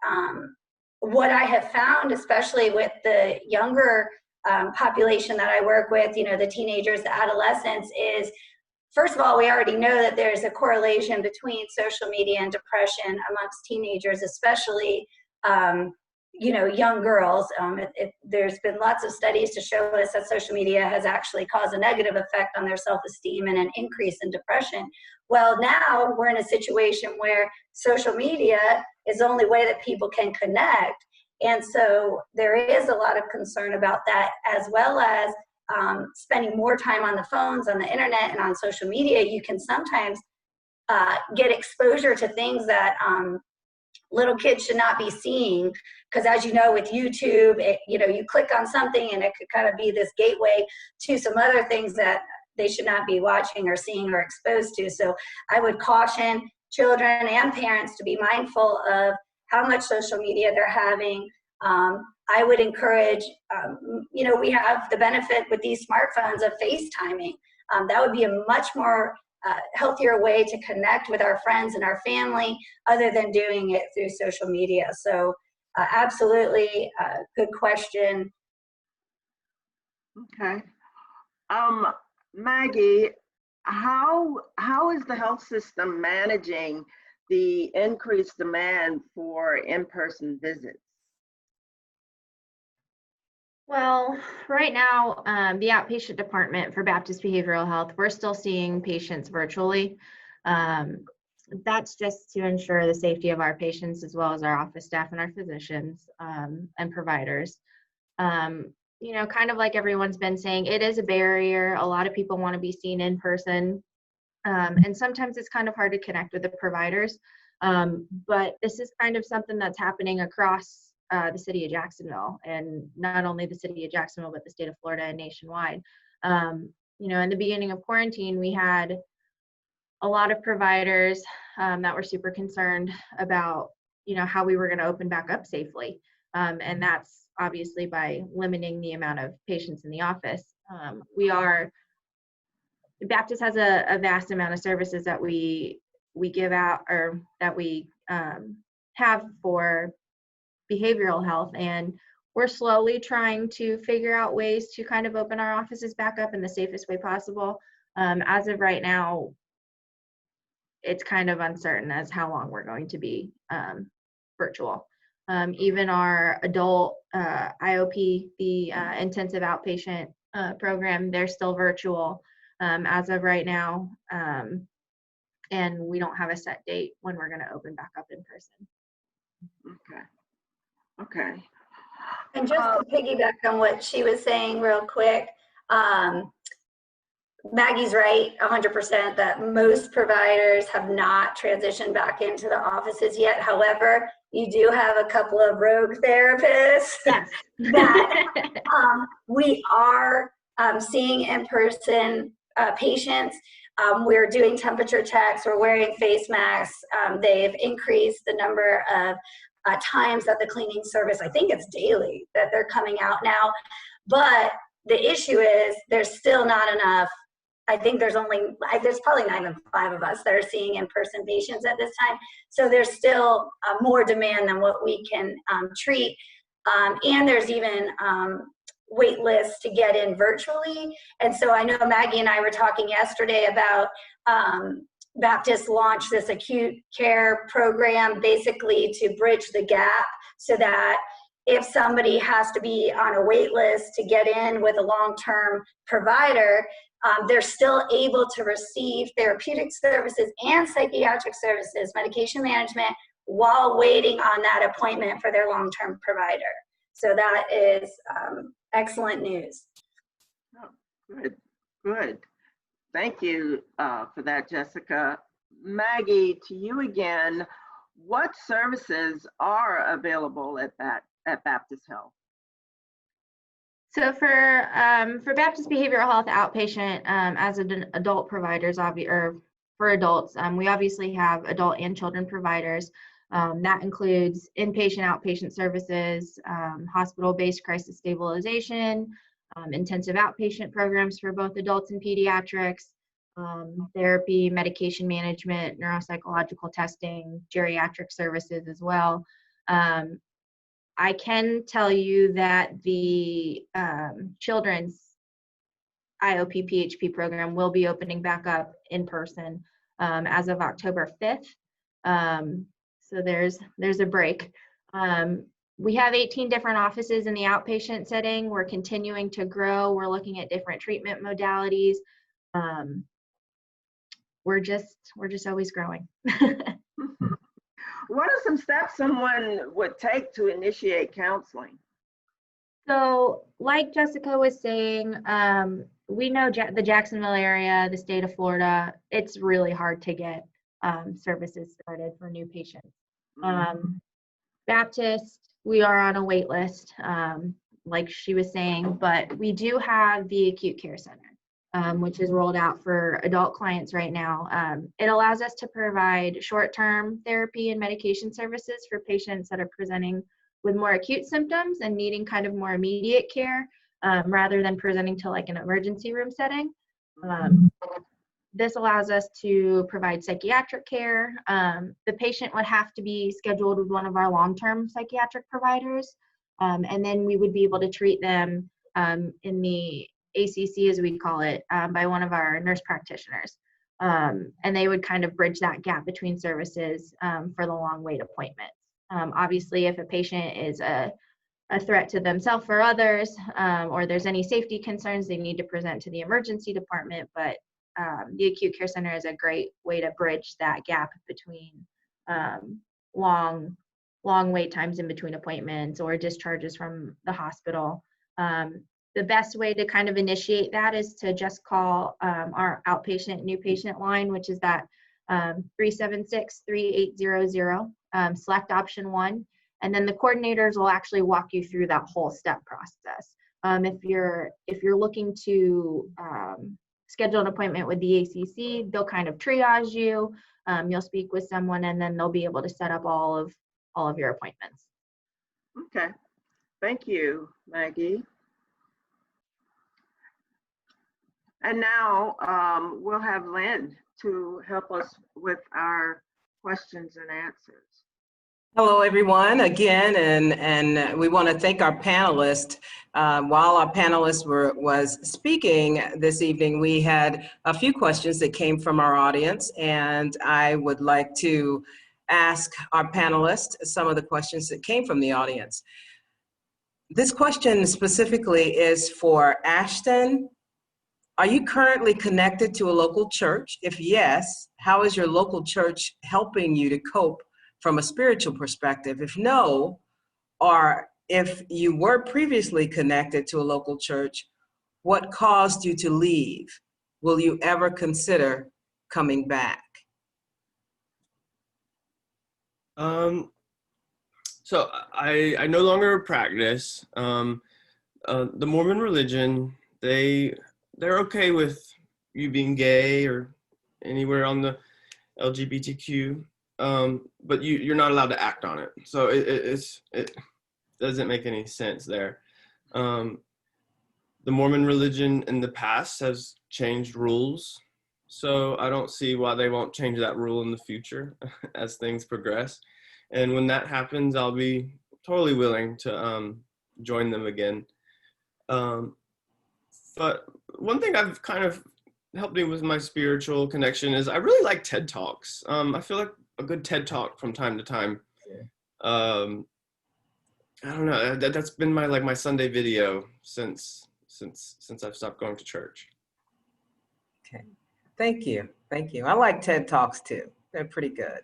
what I have found, especially with the younger population that I work with, the teenagers, the adolescents, is, first of all, we already know that there's a correlation between social media and depression amongst teenagers, especially young girls. There's been lots of studies to show us that social media has actually caused a negative effect on their self-esteem and an increase in depression. Well, now we're in a situation where social media is the only way that people can connect. And so there is a lot of concern about that, as well as spending more time on the phones, on the internet, and on social media. You can sometimes get exposure to things that little kids should not be seeing, because as you know, with YouTube, you click on something and it could kind of be this gateway to some other things that they should not be watching or seeing or exposed to. So I would caution children and parents to be mindful of how much social media they're having. I would encourage, we have the benefit with these smartphones of FaceTiming. That would be a much more healthier way to connect with our friends and our family other than doing it through social media. So absolutely good question. Okay. Maggie, how is the health system managing the increased demand for in-person visits? Well, right now, the outpatient department for Baptist Behavioral Health, we're still seeing patients virtually. That's just to ensure the safety of our patients as well as our office staff and our physicians and providers. Kind of like everyone's been saying, it is a barrier. A lot of people want to be seen in person. And sometimes it's kind of hard to connect with the providers. But this is kind of something that's happening across the city of Jacksonville, and not only the city of Jacksonville, but the state of Florida and nationwide. In the beginning of quarantine, we had a lot of providers that were super concerned about, how we were going to open back up safely. And that's obviously by limiting the amount of patients in the office. Baptist has a vast amount of services that we give out, or that we have for behavioral health, and we're slowly trying to figure out ways to kind of open our offices back up in the safest way possible. As of right now, it's kind of uncertain as how long we're going to be virtual. Even our adult IOP, the intensive outpatient program, they're still virtual as of right now. And we don't have a set date when we're going to open back up in person. Okay. And just to piggyback on what she was saying real quick, Maggie's right 100% that most providers have not transitioned back into the offices yet. However, you do have a couple of rogue therapists Yes. that we are seeing in-person patients. We're doing temperature checks, we're wearing face masks. They've increased the number of times that the cleaning service, I think it's daily, that they're coming out now. But the issue is there's still not enough. I think there's probably 9 of 5 of us that are seeing in-person patients at this time. So there's still more demand than what we can treat. And there's even wait lists to get in virtually. And so I know Maggie and I were talking yesterday about Baptist launched this acute care program basically to bridge the gap so that if somebody has to be on a wait list to get in with a long-term provider, they're still able to receive therapeutic services and psychiatric services, medication management, while waiting on that appointment for their long-term provider. So that is excellent news. Oh, good. Thank you for that, Jessica. Maggie, to you again, what services are available at Baptist Health? So for Baptist Behavioral Health outpatient, as an adult providers, or for adults, we obviously have adult and children providers. That includes inpatient, outpatient services, hospital-based crisis stabilization, intensive outpatient programs for both adults and pediatrics, therapy, medication management, neuropsychological testing, geriatric services as well. I can tell you that the children's IOP PHP program will be opening back up in person as of October 5th. So there's a break. We have 18 different offices in the outpatient setting. We're continuing to grow. We're looking at different treatment modalities. We're just always growing. What are some steps someone would take to initiate counseling? So like Jessica was saying, we know the Jacksonville area, the state of Florida, it's really hard to get services started for new patients. Baptist, we are on a wait list, like she was saying, but we do have the acute care center. which is rolled out for adult clients right now. It allows us to provide short-term therapy and medication services for patients that are presenting with more acute symptoms and needing kind of more immediate care, rather than presenting to like an emergency room setting. This allows us to provide psychiatric care. The patient would have to be scheduled with one of our long-term psychiatric providers, and then we would be able to treat them in the ACC, as we call it, by one of our nurse practitioners. And they would kind of bridge that gap between services for the long wait appointments. Obviously, if a patient is a threat to themselves or others, or there's any safety concerns, they need to present to the emergency department. But the acute care center is a great way to bridge that gap between long wait times in between appointments or discharges from the hospital. The best way to kind of initiate that is to just call our outpatient new patient line, which is that 376-3800, select option 1. And then the coordinators will actually walk you through that whole step process. If you're looking to schedule an appointment with the ACC, they'll kind of triage you. You'll speak with someone, and then they'll be able to set up all of your appointments. Okay, thank you, Maggie. And now we'll have Lynn to help us with our questions and answers. Hello, everyone, again, and we want to thank our panelists. While our panelist was speaking this evening, we had a few questions that came from our audience, and I would like to ask our panelists some of the questions that came from the audience. This question specifically is for Ashton. Are you currently connected to a local church? If yes, how is your local church helping you to cope from a spiritual perspective? If no, or if you were previously connected to a local church, what caused you to leave? Will you ever consider coming back? So I no longer practice. The Mormon religion, they're okay with you being gay or anywhere on the LGBTQ, but you're not allowed to act on it. So it doesn't make any sense there. The Mormon religion in the past has changed rules, so I don't see why they won't change that rule in the future as things progress. And when that happens, I'll be totally willing to join them again. But one thing I've kind of helped me with my spiritual connection is I really like TED Talks. I feel like a good TED Talk from time to time. I don't know. That's been my Sunday video since I've stopped going to church. Okay, thank you. I like TED Talks too. They're pretty good.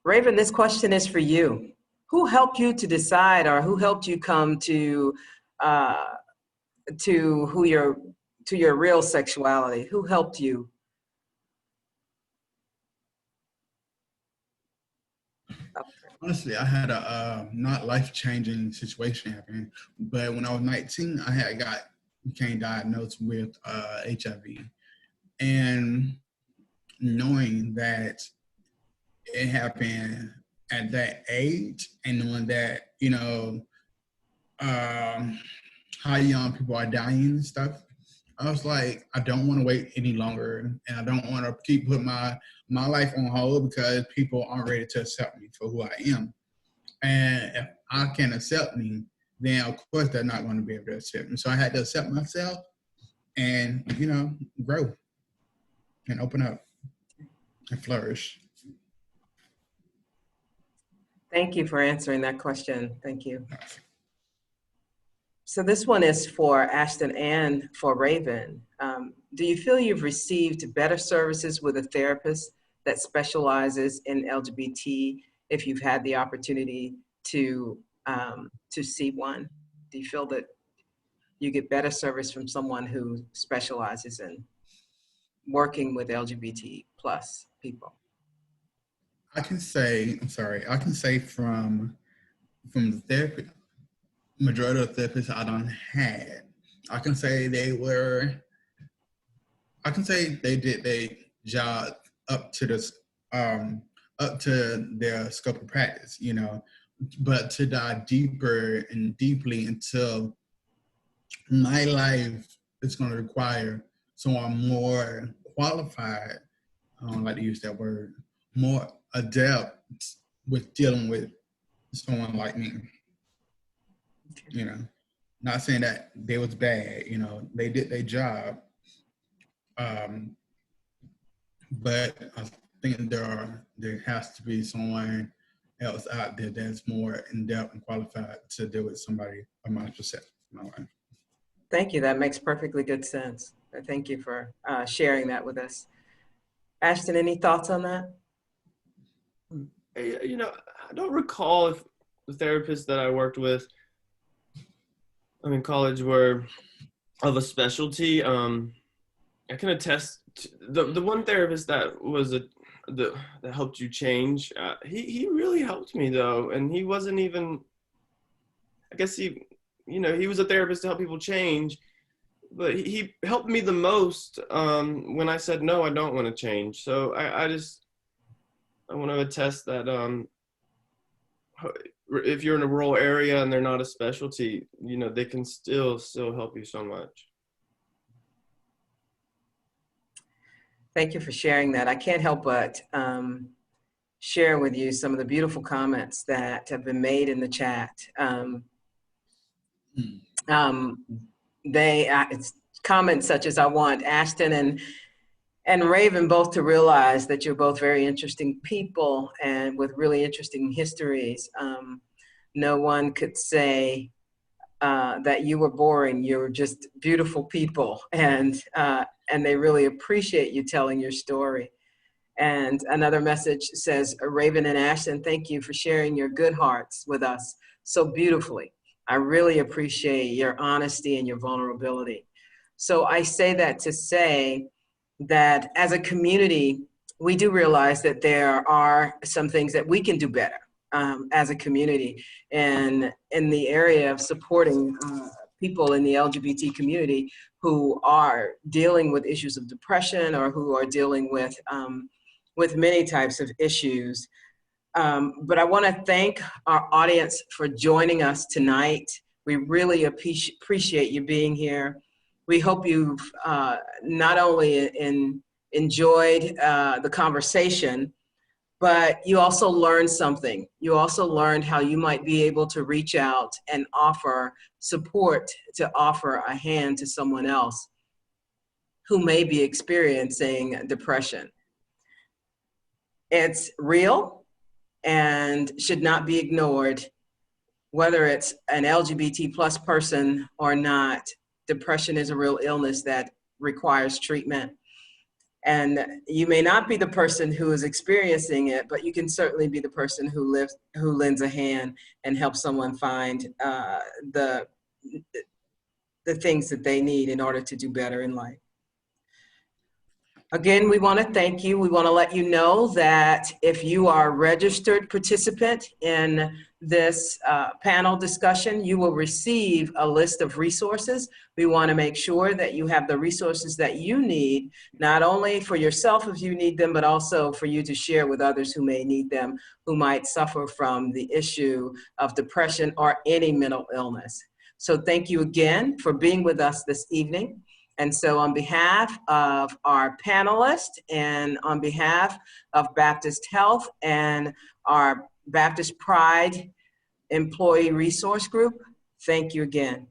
Raven, this question is for you. Who helped you to decide, or who helped you come to your real sexuality? Who helped you? Honestly, I had a not life-changing situation happen, but when I was 19, I became diagnosed with HIV, and knowing that it happened at that age, and knowing that how young people are dying and stuff, I was like, I don't want to wait any longer, and I don't want to keep putting my life on hold because people aren't ready to accept me for who I am. And if I can't accept me, then of course they're not going to be able to accept me. So I had to accept myself and, grow and open up and flourish. Thank you for answering that question. Thank you. So this one is for Ashton and for Raven. Do you feel you've received better services with a therapist that specializes in LGBT if you've had the opportunity to see one? Do you feel that you get better service from someone who specializes in working with LGBT plus people? I can say from the therapy, majority of the therapists I done had, I can say they did their job up to this, up to their scope of practice, you know. But to dive deeper and deeply into my life, it's going to require someone more qualified. I don't like to use that word. More adept with dealing with someone like me. You know, not saying that they was bad. You know, they did their job. But I think there has to be someone else out there that's more in depth and qualified to deal with somebody of my perception. Thank you. That makes perfectly good sense. Thank you for sharing that with us. Ashton, any thoughts on that? You know, I don't recall if the therapists that I worked with in college were of a specialty. I can attest to the one therapist that was that helped you change. He really helped me though, and he wasn't even. I guess he was a therapist to help people change, but he helped me the most when I said no, I don't want to change. So I want to attest that if you're in a rural area and they're not a specialty, you know, they can still help you so much. Thank you for sharing that. I can't help but share with you some of the beautiful comments that have been made in the chat. It's comments such as, I want Ashton and Raven both to realize that you're both very interesting people and with really interesting histories. No one could say that you were boring. You're just beautiful people, and they really appreciate you telling your story. And another message says, Raven and Ashton, thank you for sharing your good hearts with us so beautifully. I really appreciate your honesty and your vulnerability. So I say that to say that as a community, we do realize that there are some things that we can do better as a community. And in the area of supporting people in the LGBT community who are dealing with issues of depression or who are dealing with many types of issues. But I want to thank our audience for joining us tonight. We really appreciate you being here. We hope you've not only enjoyed the conversation, but you also learned something. You also learned how you might be able to reach out and offer support, to offer a hand to someone else who may be experiencing depression. It's real and should not be ignored, whether it's an LGBT plus person or not. Depression is a real illness that requires treatment. And you may not be the person who is experiencing it, but you can certainly be the person who lends a hand and helps someone find the things that they need in order to do better in life. Again, we want to thank you. We want to let you know that if you are a registered participant in this panel discussion, you will receive a list of resources. We want to make sure that you have the resources that you need, not only for yourself if you need them, but also for you to share with others who may need them, who might suffer from the issue of depression or any mental illness. So thank you again for being with us this evening. And so on behalf of our panelists and on behalf of Baptist Health and our Baptist Pride Employee Resource Group, thank you again.